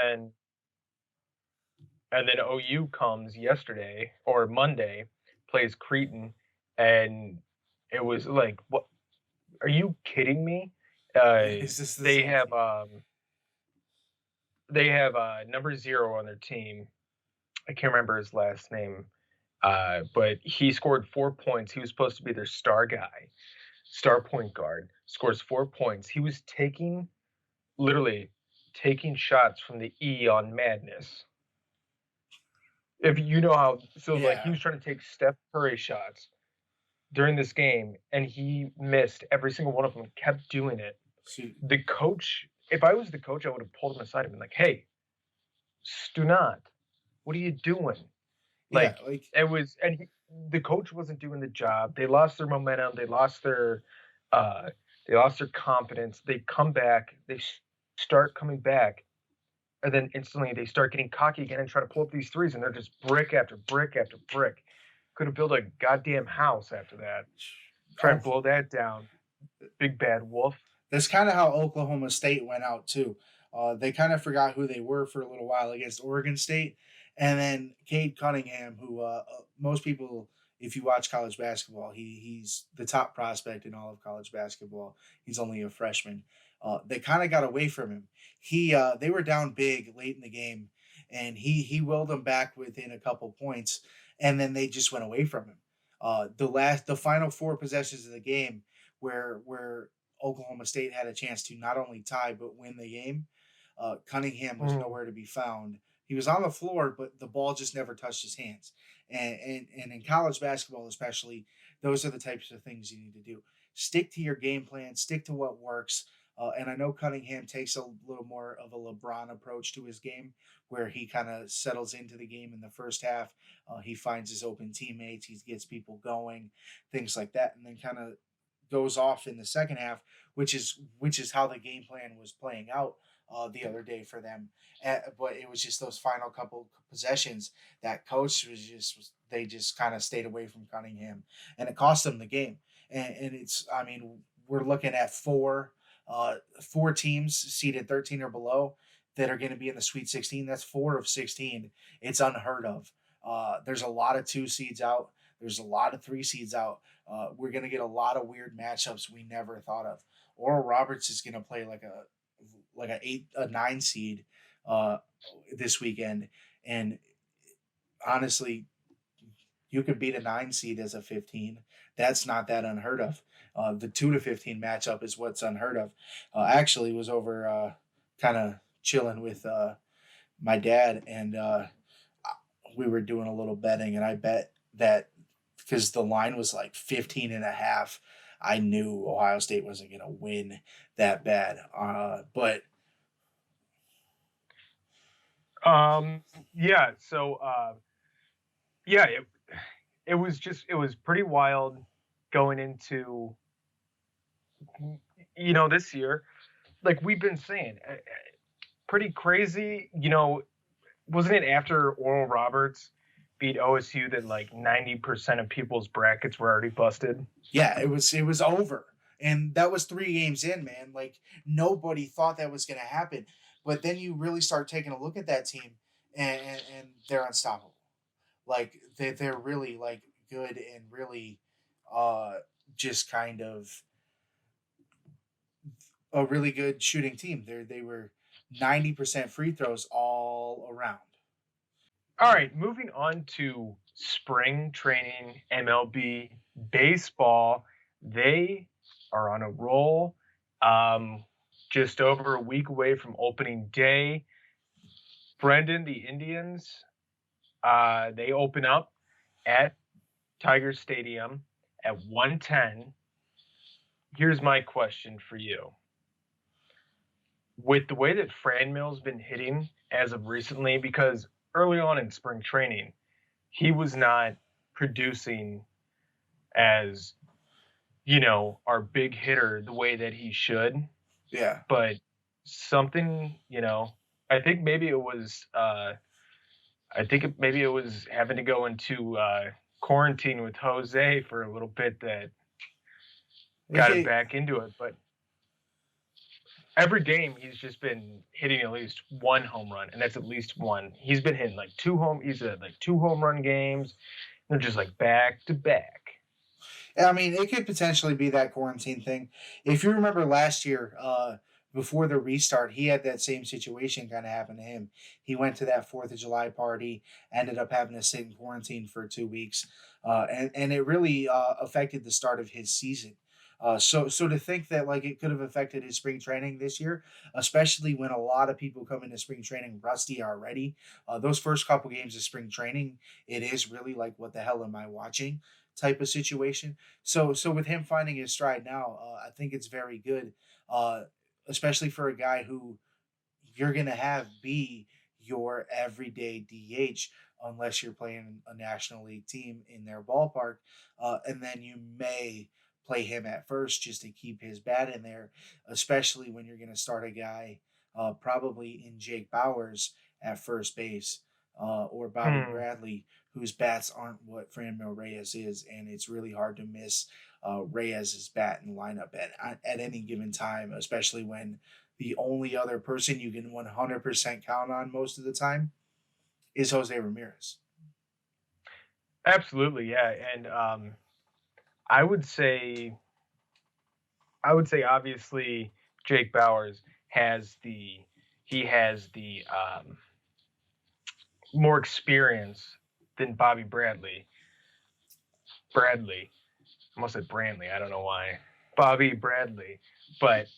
then OU comes yesterday or Monday, plays Creighton, and it was like, what? Are you kidding me? is this the They same have thing? they have number 0 on their team. I can't remember his last name, but he scored 4 points. He was supposed to be their star guy, star point guard. Scores 4 points. He was literally taking shots from the E on Madness. If you know how, so like he was trying to take Steph Curry shots during this game, and he missed every single one of them. Kept doing it. The coach, if I was the coach, I would have pulled him aside and been like, "Hey, do not. What are you doing?" Like, it was, and the coach wasn't doing the job. They lost their momentum. They lost their confidence. They come back. They start coming back, and then instantly they start getting cocky again and trying to pull up these threes, and they're just brick after brick after brick. Could have built a goddamn house after that. Try and blow that down. Big bad wolf. That's kind of how Oklahoma State went out too. They kind of forgot who they were for a little while against Oregon State, and then Cade Cunningham, who most people, if you watch college basketball, he's the top prospect in all of college basketball. He's only a freshman. They kind of got away from him. They were down big late in the game, and he willed them back within a couple points, and then they just went away from him. The final 4 possessions of the game, where Oklahoma State had a chance to not only tie but win the game, Cunningham was nowhere to be found. He was on the floor, but the ball just never touched his hands. And in college basketball, especially, those are the types of things you need to do. Stick to your game plan. Stick to what works. And I know Cunningham takes a little more of a LeBron approach to his game, where he kind of settles into the game in the first half. He finds his open teammates. He gets people going, things like that, and then kind of goes off in the second half, which is how the game plan was playing out the other day for them. But it was just those final couple possessions that coach they just kind of stayed away from Cunningham, and it cost them the game. And it's, I mean, we're looking at four teams seeded 13 or below that are going to be in the Sweet 16. That's 4 of 16. It's unheard of. There's a lot of 2 seeds out. There's a lot of 3 seeds out. We're going to get a lot of weird matchups we never thought of. Oral Roberts is going to play like a 9 seed this weekend, and honestly, you could beat a 9 seed as a 15. That's not that unheard of. The 2 to 15 matchup is what's unheard of. Actually, was over kind of chilling with my dad, and we were doing a little betting, and I bet that because the line was like 15.5, I knew Ohio State wasn't going to win that bad. But yeah, so yeah, it was pretty wild going into, this year. Like we've been saying, pretty crazy. Wasn't it after Oral Roberts beat OSU that like 90% of people's brackets were already busted? Yeah, it was over. And that was 3 games in, man. Like nobody thought that was gonna happen. But then you really start taking a look at that team and they're unstoppable. Like they're really like good and really uh just kind of a really good shooting team. They were 90% free throws all around. All right, moving on to spring training, MLB baseball. They are on a roll. Just over a week away from opening day. Brendan, the Indians, they open up at Tiger Stadium at 1:10. Here's my question for you. With the way that Franmil's been hitting as of recently, because early on in spring training, he was not producing as, our big hitter the way that he should. Yeah. But something, I think maybe it was having to go into quarantine with Jose for a little bit that got him back into it. But every game he's just been hitting at least one home run, and that's at least one. He's been hitting like two home run games. They're just like back to back. I mean, it could potentially be that quarantine thing. If you remember last year, before the restart, he had that same situation kind of happen to him. He went to that 4th of July party, ended up having to sit in quarantine for 2 weeks, and it really affected the start of his season. So to think that like it could have affected his spring training this year, especially when a lot of people come into spring training rusty already. Those first couple games of spring training, it is really like, what the hell am I watching type of situation. So with him finding his stride now, I think it's very good, especially for a guy who you're gonna have be your everyday DH unless you're playing a National League team in their ballpark, and then you may play him at first just to keep his bat in there, especially when you're going to start a guy probably in Jake Bowers at first base or Bobby Bradley, whose bats aren't what Franmil Reyes is, and it's really hard to miss Reyes's bat in lineup at any given time, especially when the only other person you can 100% count on most of the time is Jose Ramirez. Absolutely, yeah, and I would say obviously Jake Bowers has the more experience than Bobby Bradley. I almost said Brantley. I don't know why. Bobby Bradley, but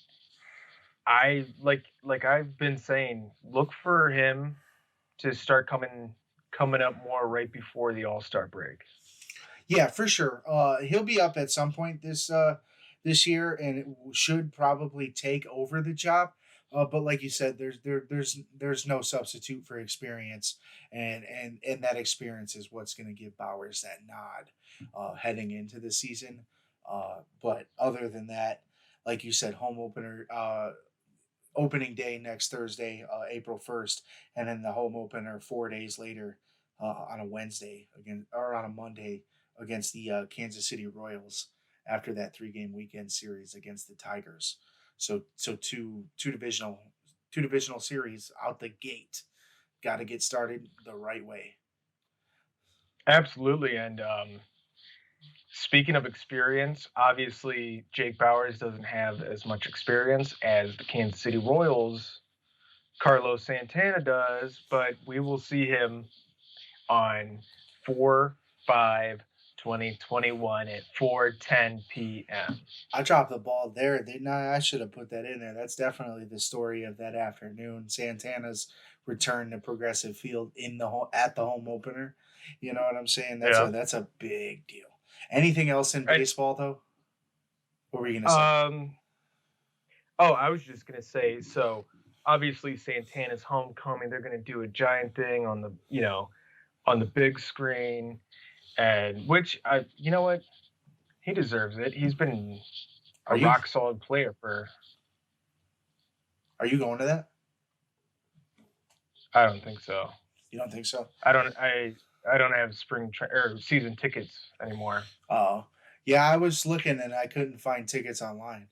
I like I've been saying, look for him to start coming up more right before the All-Star break. Yeah, for sure. He'll be up at some point this year, and it should probably take over the job. But like you said, there's no substitute for experience, and that experience is what's going to give Bowers that nod heading into the season. But other than that, like you said, home opener, opening day next Thursday, April 1st, and then the home opener 4 days later on a Wednesday or on a Monday against the Kansas City Royals after that 3-game weekend series against the Tigers. So two divisional series out the gate. Got to get started the right way. Absolutely, and speaking of experience, obviously Jake Bowers doesn't have as much experience as the Kansas City Royals Carlos Santana does, but we will see him on 4/5/2021 at 4:10 p.m. I dropped the ball there. I should have put that in there. That's definitely the story of that afternoon. Santana's return to Progressive Field at the home opener. You know what I'm saying? That's a big deal. Anything else in baseball though? What were you gonna say? I was just gonna say, so obviously Santana's homecoming, they're gonna do a giant thing on the big screen. and which you know what, he deserves it. He's been a rock solid player for. Are you going to that? I don't think so. You don't think so? I don't have or season tickets anymore. Oh, yeah. I was looking and I couldn't find tickets online.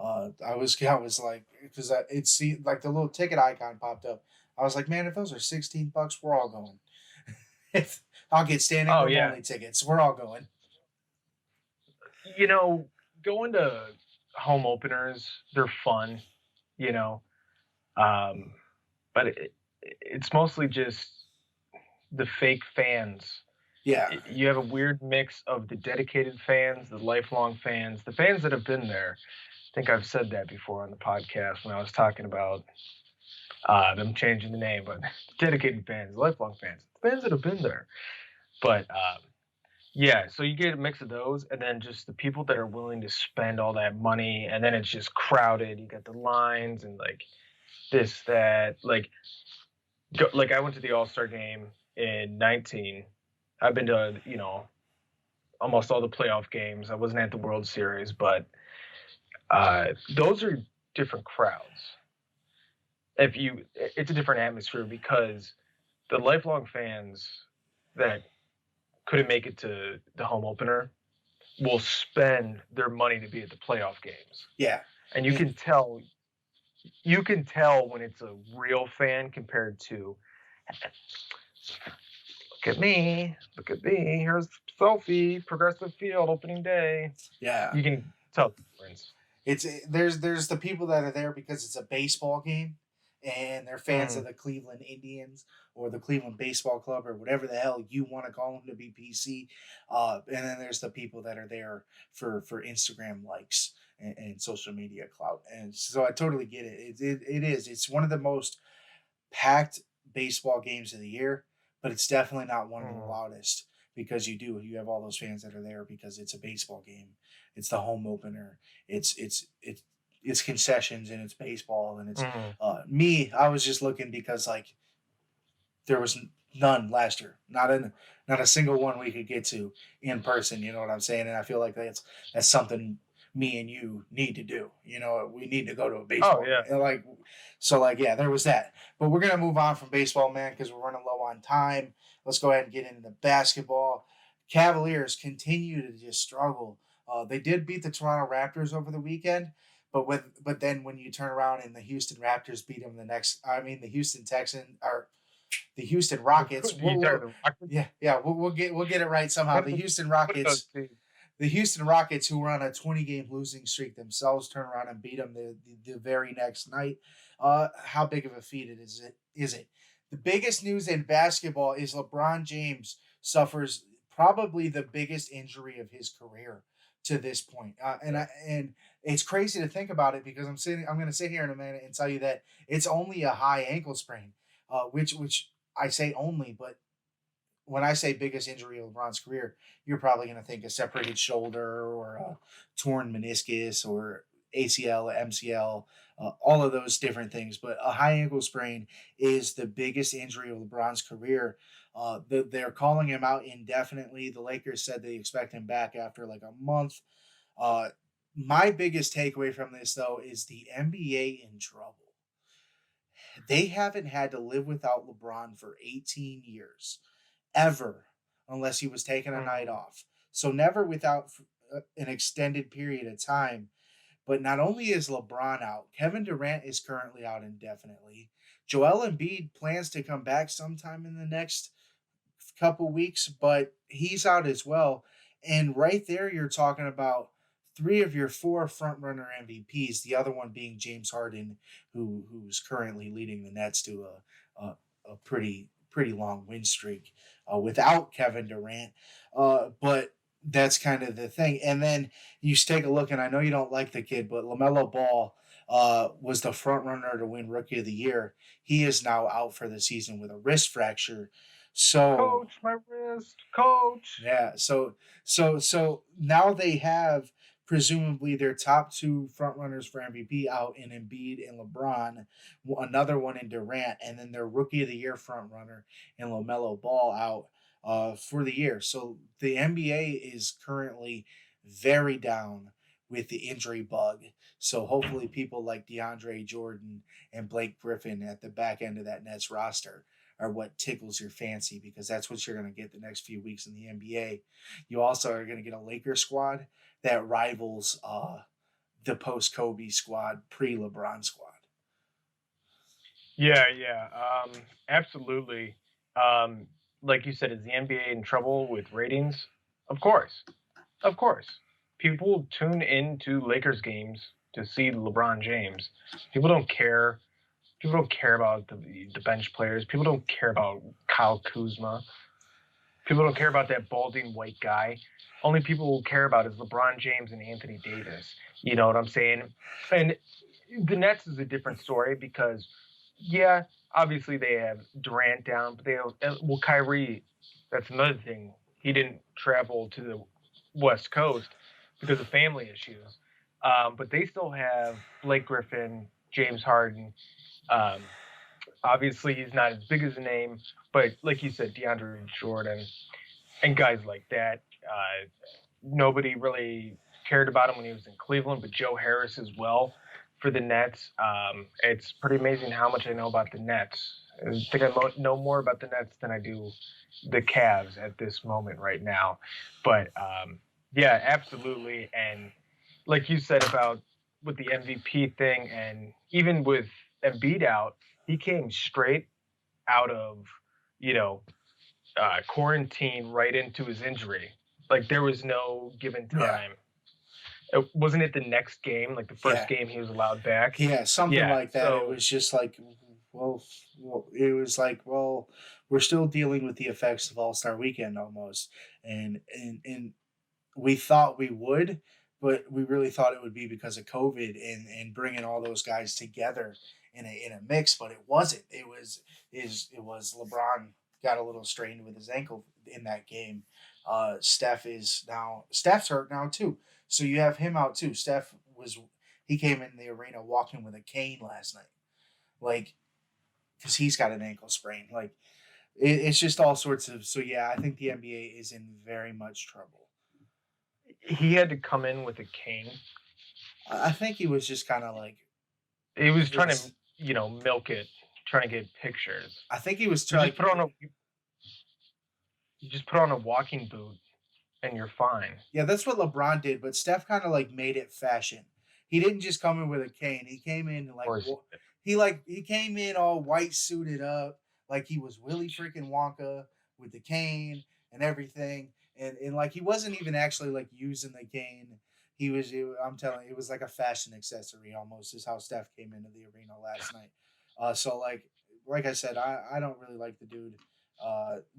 I was like, because it seemed like the little ticket icon popped up. I was like, man, if those are $16, we're all going. If I'll get standing room only tickets, we're all going. You know, going to home openers, they're fun. You know, but it's mostly just the fake fans. Yeah. You have a weird mix of the dedicated fans, the lifelong fans, the fans that have been there. I think I've said that before on the podcast when I was talking about them changing the name, but dedicated fans, lifelong fans, the fans that have been there. But yeah, so you get a mix of those, and then just the people that are willing to spend all that money, and then it's just crowded. You got the lines and like this, that, like I went to the All-Star game in 19. I've been to, almost all the playoff games. I wasn't at the World Series, but those are different crowds. It's a different atmosphere because the lifelong fans that couldn't make it to the home opener will spend their money to be at the playoff games. Yeah. And you can tell when it's a real fan compared to, look at me, here's selfie, Progressive Field, opening day. Yeah. You can tell the difference. There's the people that are there because it's a baseball game and they're fans of the Cleveland Indians or the Cleveland Baseball Club or whatever the hell you want to call them to be PC. And then there's the people that are there for Instagram likes and social media clout. And so I totally get it. It is. It's one of the most packed baseball games of the year, but it's definitely not one of the loudest because you have all those fans that are there because it's a baseball game. It's the home opener. It's concessions and it's baseball and it's me. I was just looking because like there was none last year, not a single one we could get to in person. You know what I'm saying? And I feel like that's something me and you need to do. We need to go to a baseball. Oh, yeah. Yeah, there was that. But we're gonna move on from baseball, man, because we're running low on time. Let's go ahead and get into the basketball. Cavaliers continue to just struggle. They did beat the Toronto Raptors over the weekend, but then when you turn around and the Houston Raptors beat them the Houston Rockets. We'll get it right somehow. The Houston Rockets. The Houston Rockets, who were on a 20-game losing streak themselves, turn around and beat them the very next night. How big of a feat is it? The biggest news in basketball is LeBron James suffers probably the biggest injury of his career to this point. And it's crazy to think about it because I'm going to sit here in a minute and tell you that it's only a high ankle sprain, which I say only, but when I say biggest injury of LeBron's career, you're probably going to think a separated shoulder or a torn meniscus or ACL, MCL, all of those different things. But a high ankle sprain is the biggest injury of LeBron's career. They're calling him out indefinitely. The Lakers said they expect him back after like a month. My biggest takeaway from this, though, is the NBA in trouble. They haven't had to live without LeBron for 18 years. Ever, unless he was taking a night off. So never without an extended period of time. But not only is LeBron out, Kevin Durant is currently out indefinitely. Joel Embiid plans to come back sometime in the next couple weeks, but he's out as well. And right there, you're talking about 3 of your 4 frontrunner MVPs, the other one being James Harden, who's currently leading the Nets to a pretty long win streak without Kevin Durant. But that's kind of the thing. And then you take a look, and I know you don't like the kid, but LaMelo Ball was the front runner to win Rookie of the Year. He is now out for the season with a wrist fracture. So coach, my wrist, coach. Yeah. So now they have presumably their top 2 frontrunners for MVP out in Embiid and LeBron, another one in Durant, and then their Rookie of the Year frontrunner in LaMelo Ball out. for the year. So the NBA is currently very down with the injury bug. So hopefully people like DeAndre Jordan and Blake Griffin at the back end of that Nets roster are what tickles your fancy, because that's what you're going to get the next few weeks in the NBA. You also are going to get a Lakers squad that rivals the post-Kobe squad, pre-LeBron squad. Yeah, absolutely. Like you said, is the NBA in trouble with ratings? Of course. People tune into Lakers games to see LeBron James. People don't care. People don't care about the bench players. People don't care about Kyle Kuzma. People don't care about that balding white guy. Only people who care about is LeBron James and Anthony Davis. You know what I'm saying? And the Nets is a different story because, yeah, obviously they have Durant down, but they have, well, Kyrie, that's another thing. He didn't travel to the West Coast because of family issues. But they still have Blake Griffin, James Harden. Obviously, he's not as big as a name, but like you said, DeAndre Jordan and guys like that. Nobody really cared about him when he was in Cleveland, but Joe Harris as well for the Nets. It's pretty amazing how much I know about the Nets. I think I know more about the Nets than I do the Cavs at this moment right now. But yeah, absolutely. And like you said about with the MVP thing, and even with Embiid out, he came straight out of, quarantine right into his injury. Like there was no given time. Wasn't it the next game, like the first game he was allowed back? Yeah, something like that. So, it was just like, it was like, we're still dealing with the effects of All-Star Weekend almost. And we thought we would, but we really thought it would be because of COVID and bringing all those guys together in a mix, but it wasn't. It was LeBron got a little strained with his ankle in that game. Steph's hurt now too. So you have him out too. He came in the arena walking with a cane last night. Like, because he's got an ankle sprain. Like, it's just all sorts of. So yeah, I think the NBA is in very much trouble. He had to come in with a cane. I think he was just kind of like. He was trying to, milk it, trying to get pictures. I think he was trying. You just put on a walking boot, and you're fine. Yeah, that's what LeBron did, but Steph kind of like made it fashion. He didn't just come in with a cane. He came in he came in all white suited up, like he was Willy freaking Wonka with the cane and everything, and like he wasn't even actually like using the cane. I'm telling you, it was like a fashion accessory almost. Is how Steph came into the arena last night. So like I said, I don't really like the dude.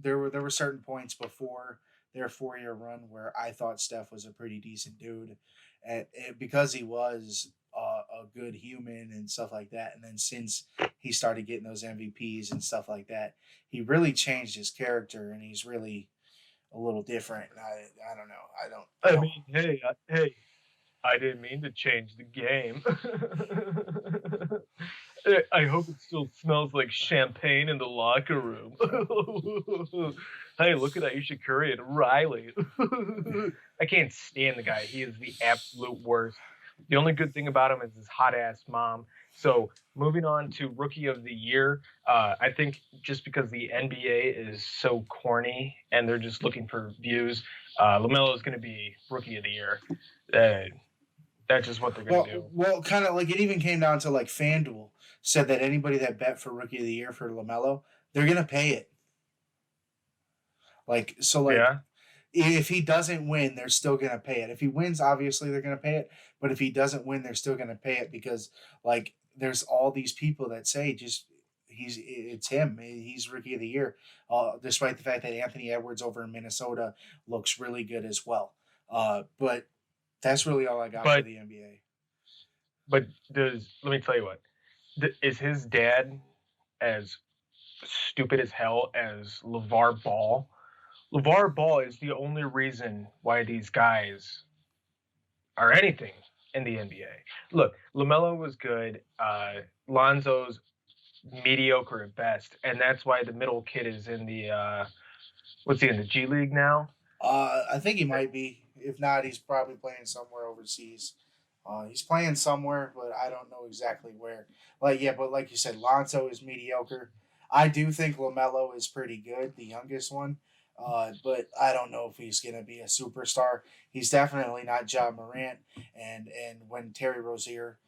There were certain points before their 4-year run where I thought Steph was a pretty decent dude, and because he was a good human and stuff like that. And then since he started getting those MVPs and stuff like that, he really changed his character, and he's really a little different. I don't know. I mean, hey, I didn't mean to change the game. I hope it still smells like champagne in the locker room. Hey, look at Aisha Curry and Riley. I can't stand the guy. He is the absolute worst. The only good thing about him is his hot-ass mom. So moving on to Rookie of the Year, I think just because the NBA is so corny and they're just looking for views, LaMelo is going to be Rookie of the Year. That's just what they're going to do. Well, kind of like it even came down to like FanDuel said that anybody that bet for Rookie of the Year for LaMelo, they're going to pay it. If he doesn't win, they're still going to pay it. If he wins, obviously they're going to pay it. But if he doesn't win, they're still going to pay it because like there's all these people that say it's him. He's Rookie of the Year, despite the fact that Anthony Edwards over in Minnesota looks really good as well. But that's really all I got for the NBA. But let me tell you what, is his dad as stupid as hell as LeVar Ball? LeVar Ball is the only reason why these guys are anything in the NBA. Look, LaMelo was good. Lonzo's mediocre at best, and that's why the middle kid is in the What's he in the G League now? I think he might be. If not, he's probably playing somewhere overseas. He's playing somewhere, but I don't know exactly where. But like you said, Lonzo is mediocre. I do think LaMelo is pretty good, the youngest one. But I don't know if he's gonna be a superstar. He's definitely not Ja Morant. And when Terry Rozier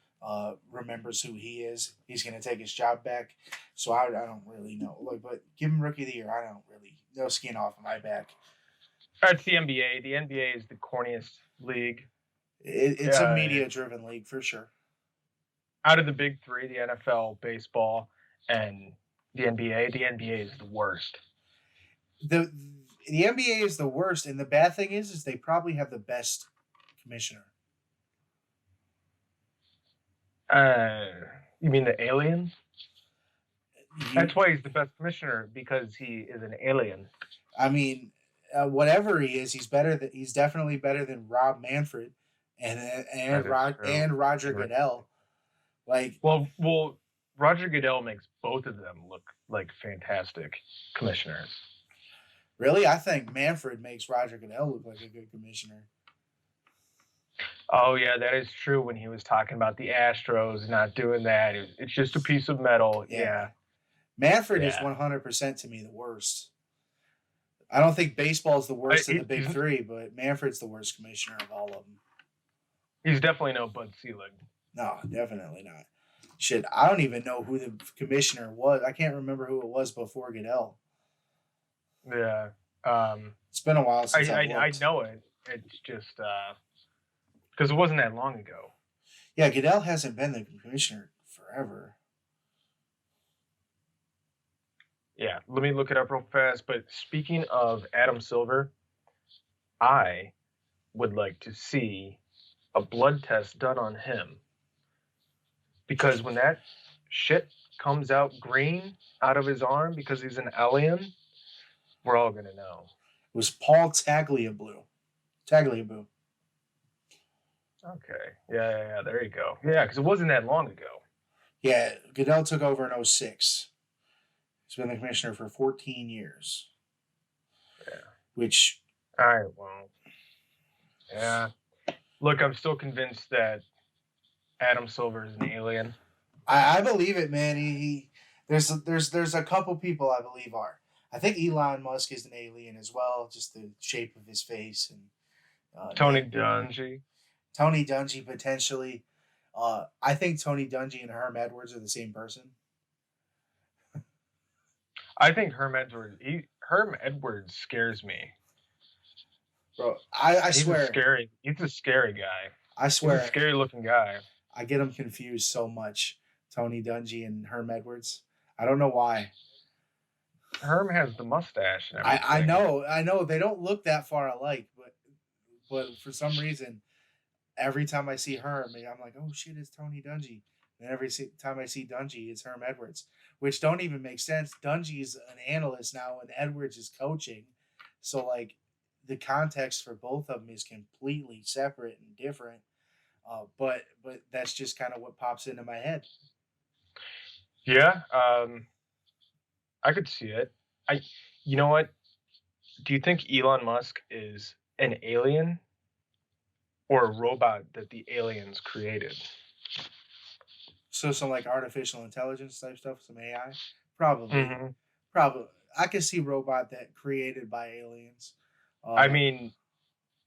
remembers who he is, he's gonna take his job back. So I don't really know. But give him Rookie of the Year. I don't really no skin off of my back. It's the NBA. The NBA is the corniest league. It's a media-driven league for sure. Out of the big three, the NFL, baseball, and the NBA is the worst. The NBA is the worst, and the bad thing is they probably have the best commissioner. You mean the alien? That's why he's the best commissioner, because he is an alien. I mean, whatever he is, he's better. He's definitely better than Rob Manfred and Roger Goodell. Well, Roger Goodell makes both of them look like fantastic commissioners. Really, I think Manfred makes Roger Goodell look like a good commissioner. Oh yeah, that is true. When he was talking about the Astros not doing that, it's just a piece of metal. Yeah. Manfred is 100% to me the worst. I don't think baseball is the worst of the big three, but Manfred's the worst commissioner of all of them. He's definitely no Bud Selig. No, definitely not. Shit, I don't even know who the commissioner was. I can't remember who it was before Goodell. Yeah. It's been a while since I know it. It's just because it wasn't that long ago. Yeah, Goodell hasn't been the commissioner forever. Yeah, let me look it up real fast. But speaking of Adam Silver, I would like to see a blood test done on him. Because when that shit comes out green out of his arm because he's an alien, we're all going to know. It was Paul Tagliabue. Okay. Yeah, there you go. Yeah, because it wasn't that long ago. Yeah, Goodell took over in 2006. He's been the commissioner for 14 years. Yeah. Which... All right, well... Yeah. Look, I'm still convinced that Adam Silver is an alien. I believe it, man. There's a couple people I believe are. I think Elon Musk is an alien as well, just the shape of his face and Tony Dungy. Tony Dungy potentially. I think Tony Dungy and Herm Edwards are the same person. I think Herm Edwards scares me. Bro, I swear. He's a scary guy. I swear. He's a scary looking guy. I get them confused so much. Tony Dungy and Herm Edwards. I don't know why. Herm has the mustache and everything. I know. They don't look that far alike, but for some reason, every time I see Herm, I'm like, oh shit, it's Tony Dungy. And every time I see Dungy, it's Herm Edwards, which don't even make sense. Dungy's an analyst now, and Edwards is coaching. So, like, the context for both of them is completely separate and different. But that's just kind of what pops into my head. Yeah, I could see it. You know what? Do you think Elon Musk is an alien or a robot that the aliens created? So some like artificial intelligence type stuff, some AI? Probably. Mm-hmm. Probably. I could see robot that created by aliens. I mean,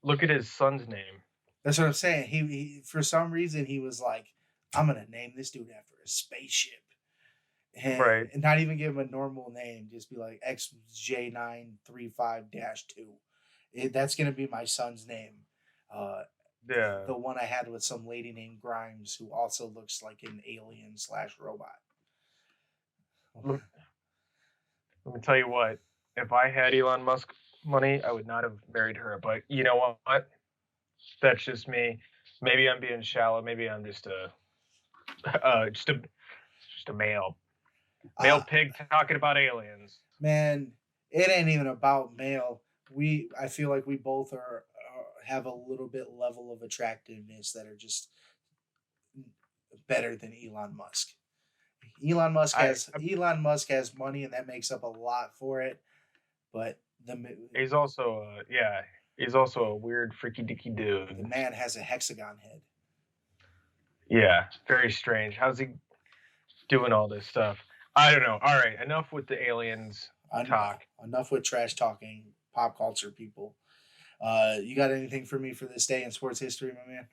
look at his son's name. That's what I'm saying. He for some reason he was like, I'm gonna name this dude after a spaceship. And not even give him a normal name, just be like XJ935-2. That's gonna be my son's name. Yeah. The one I had with some lady named Grimes who also looks like an alien/robot. Let me tell you what, if I had Elon Musk money, I would not have married her. But you know what? That's just me. Maybe I'm being shallow. Maybe I'm just a male pig talking about aliens. Man, it ain't even about male. I feel like we both have a little bit level of attractiveness that are just better than Elon Musk. Elon Musk has money, and that makes up a lot for it. But He's also he's also a weird freaky dicky dude. The man has a hexagon head. Yeah, very strange. How's he doing all this stuff? I don't know. All right, enough with the aliens talk. Enough with trash talking pop culture people. You got anything for me for this day in sports history, my man?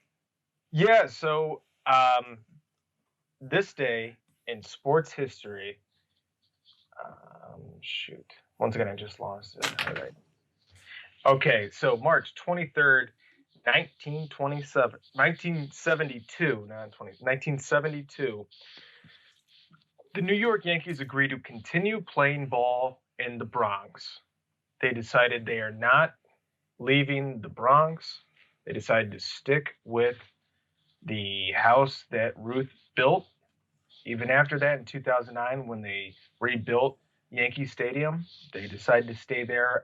Yeah, so this day in sports history, shoot. Once again, I just lost it. All right. Okay, so March 23rd, 1972, the New York Yankees agreed to continue playing ball in the Bronx. They decided they are not leaving the Bronx. They decided to stick with the house that Ruth built. Even after that, in 2009, when they rebuilt Yankee Stadium, they decided to stay there.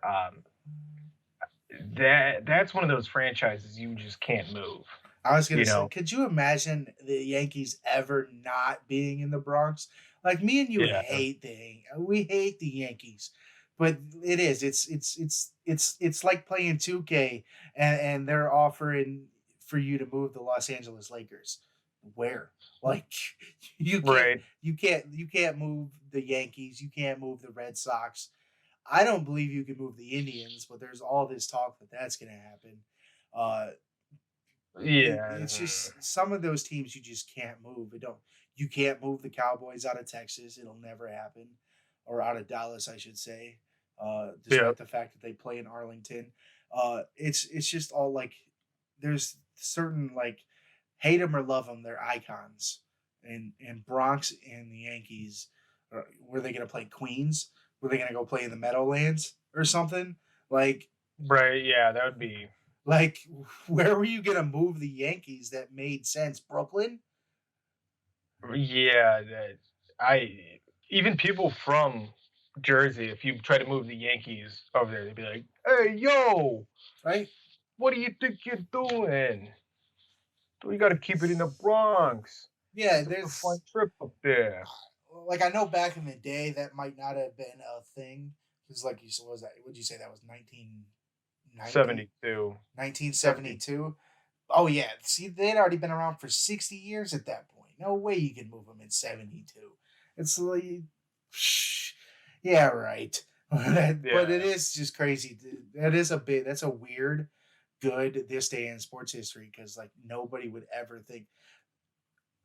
That's one of those franchises you just can't move. I was gonna say, could you imagine the Yankees ever not being in the Bronx? Like me and you hate we hate the Yankees, but it is. It's like playing 2K and they're offering for you to move the Los Angeles Lakers. Where? Like you can't move the Yankees, you can't move the Red Sox. I don't believe you can move the Indians, but there's all this talk that that's going to happen. It's just some of those teams you just can't move. You can't move the Cowboys out of Texas. It'll never happen, or out of Dallas, I should say. Despite the fact that they play in Arlington, it's just all like there's certain like hate them or love them, they're icons. And Bronx and the Yankees, were they going to play Queens? Were they going to go play in the Meadowlands or something? Like, right? Yeah, that would be. Like, where were you going to move the Yankees that made sense? Brooklyn? Yeah, even people from Jersey, if you try to move the Yankees over there, they'd be like, "Hey, yo, right? What do you think you're doing? We got to keep it in the Bronx." Yeah, there's a fun trip up there. Like I know back in the day that might not have been a thing because, like you said, would you say that was 1972? 1972. Oh yeah, see, they'd already been around for 60 years at that point. No way you can move them in 72. It's like, yeah, right. But it is just crazy. That's a weird, good this day in sports history because like nobody would ever think.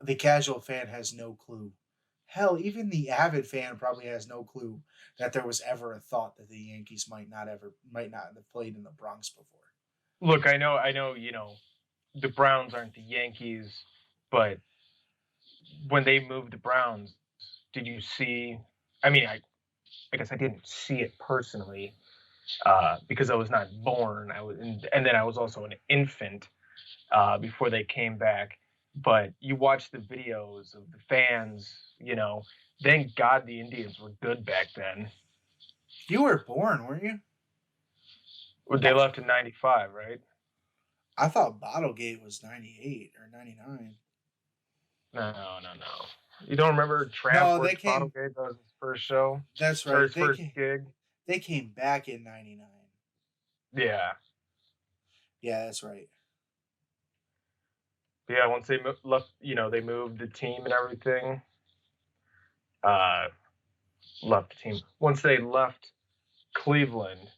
The casual fan has no clue. Hell, even the avid fan probably has no clue that there was ever a thought that the Yankees might not have played in the Bronx before. Look, I know, the Browns aren't the Yankees, but when they moved the Browns, did you see? I mean, I guess I didn't see it personally because I was not born. And then I was also an infant before they came back. But you watch the videos of the fans, thank God the Indians were good back then. You were born, weren't you? They left in 95, right? I thought Bottlegate was 98 or 99. No. You don't remember Travis Bottlegate? That was his first show? That's right. His first gig? They came back in 99. Yeah. Yeah, that's right. Yeah, once they left, they moved the team and everything. Left the team. Once they left Cleveland,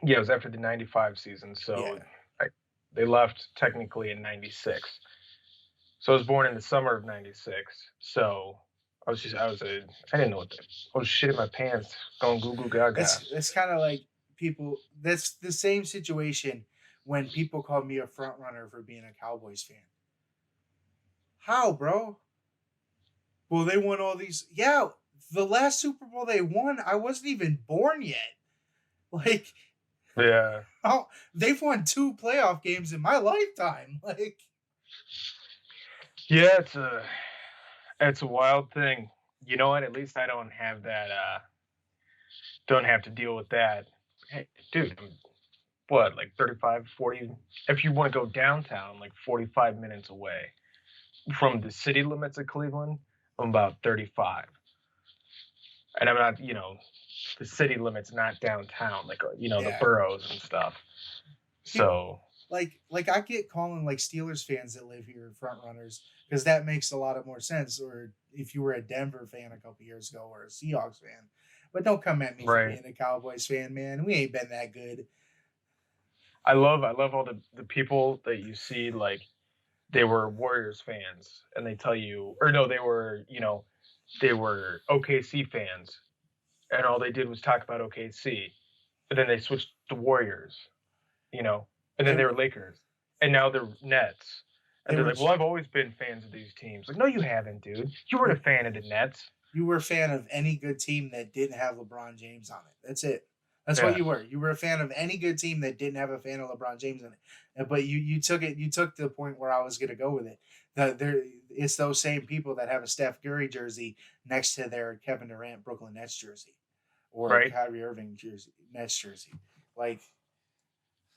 it was after the 95 season. So they left technically in 96. So I was born in the summer of 96. So I didn't know what I was shitting my pants, going goo goo gaga. It's kind of like people, that's the same situation when people call me a front runner for being a Cowboys fan. How, bro? Well, they won all these. Yeah, the last Super Bowl they won, I wasn't even born yet. Like, yeah. Oh, they've won 2 playoff games in my lifetime. Like, yeah, it's a wild thing. You know what? At least I don't have that. Don't have to deal with that. Hey, dude, what, like 35, 40? If you want to go downtown, like 45 minutes away from the city limits of Cleveland, I'm about 35. And I'm not, the city limits, not downtown, like the Yeah. boroughs and stuff. So like I get calling like Steelers fans that live here front runners because that makes a lot of more sense. Or if you were a Denver fan a couple years ago or a Seahawks fan, but don't come at me for Right. being a Cowboys fan, man. We ain't been that good. I love all the people that you see, like they were Warriors fans and they tell you, or no, they were OKC fans and all they did was talk about OKC, and then they switched to Warriors, and then they were Lakers, and now they're Nets. And they're like, well, I've always been fans of these teams. Like, no, you haven't, dude. You weren't a fan of the Nets. You were a fan of any good team that didn't have LeBron James on it. That's it. That's what you were. You were a fan of any good team that didn't have a fan of LeBron James in it. But you took it. You took the point where I was going to go with it. It's those same people that have a Steph Curry jersey next to their Kevin Durant Brooklyn Nets jersey, or Kyrie Irving Nets jersey. Like,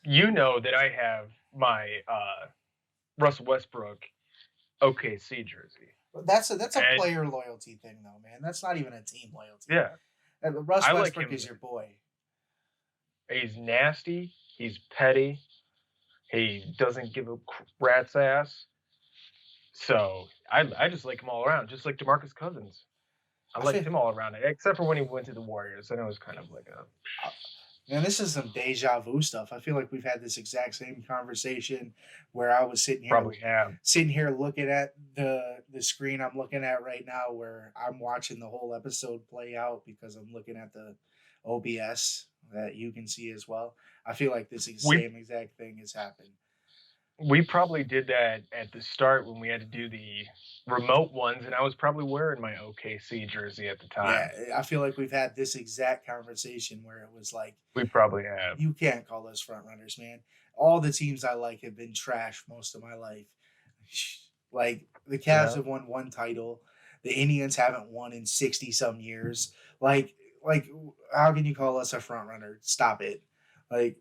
that I have my Russell Westbrook OKC jersey. That's a player loyalty thing, though, man. That's not even a team loyalty. Yeah, Russ Westbrook is your boy. He's nasty. He's petty. He doesn't give a rat's ass. So I just like him all around, just like DeMarcus Cousins. I liked him all around, except for when he went to the Warriors. And it was kind of like a... Man, this is some deja vu stuff. I feel like we've had this exact same conversation where I was sitting here looking at the screen I'm looking at right now, where I'm watching the whole episode play out because I'm looking at the OBS that you can see as well. I feel like this same exact thing has happened. We probably did that at the start when we had to do the remote ones, and I was probably wearing my OKC jersey at the time. Yeah, I feel like we've had this exact conversation where it was like, we probably have. You can't call us front runners, man. All the teams I like have been trash most of my life. Like, the Cavs have won one title. The Indians haven't won in 60-some years. Like, how can you call us a front runner? Stop it. Like,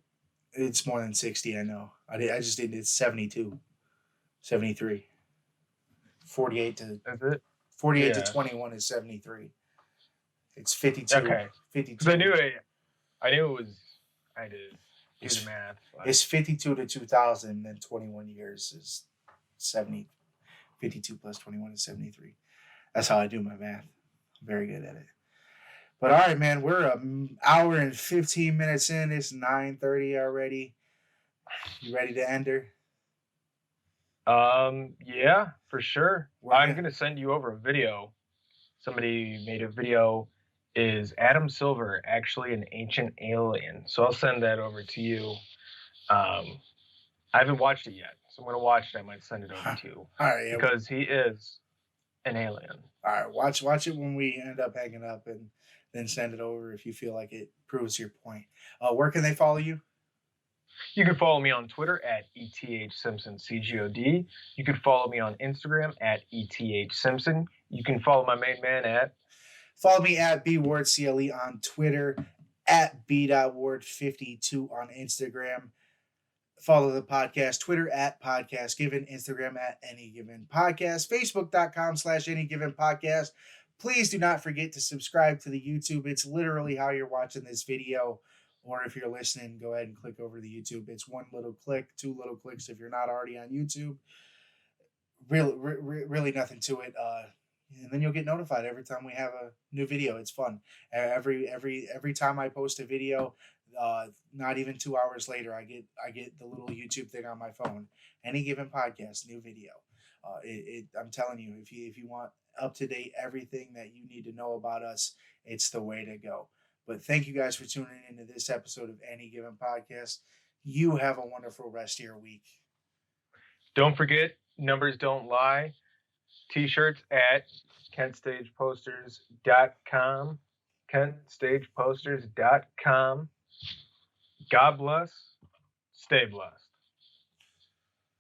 it's more than 60, I know. I just did it's 72. 73. 48 to 21 is 73. It's 52. Okay. 52. Because I knew it was, I did do the math. It's 52 to 2000, and 21 years is 70. 52 plus 21 is 73. That's how I do my math. I'm very good at it. But all right, man, we're an hour and 15 minutes in. It's 9:30 already. You ready to end her? Yeah, for sure. I'm going to send you over a video. Somebody made a video. Is Adam Silver actually an ancient alien? So I'll send that over to you. I haven't watched it yet, so I'm going to watch it. I might send it over to you. All right. Because he is an alien. All right, watch it when we end up hanging up, and then send it over if you feel like it proves your point. Where can they follow you? You can follow me on Twitter at ETHSimpsonCGOD. You can follow me on Instagram at ETHSimpson. You can follow my main man at... Follow me at BWardCLE on Twitter, at B.Ward52 on Instagram. Follow the podcast, Twitter at Podcast Given, Instagram at Any Given Podcast, Facebook.com/Any Given Podcast. Please do not forget to subscribe to the YouTube. It's literally how you're watching this video. Or if you're listening, go ahead and click over the YouTube. It's one little click, two little clicks if you're not already on YouTube. Really nothing to it. And then you'll get notified every time we have a new video. It's fun. Every time I post a video, not even 2 hours later, I get the little YouTube thing on my phone. Any Given Podcast, new video. I'm telling you, if you want up to date everything that you need to know about us, it's the way to go. But thank you guys for tuning into this episode of Any Given Podcast. You have a wonderful rest of your week. Don't forget, numbers don't lie. T-shirts at KentStagePosters.com. KentStagePosters.com. God bless. Stay blessed.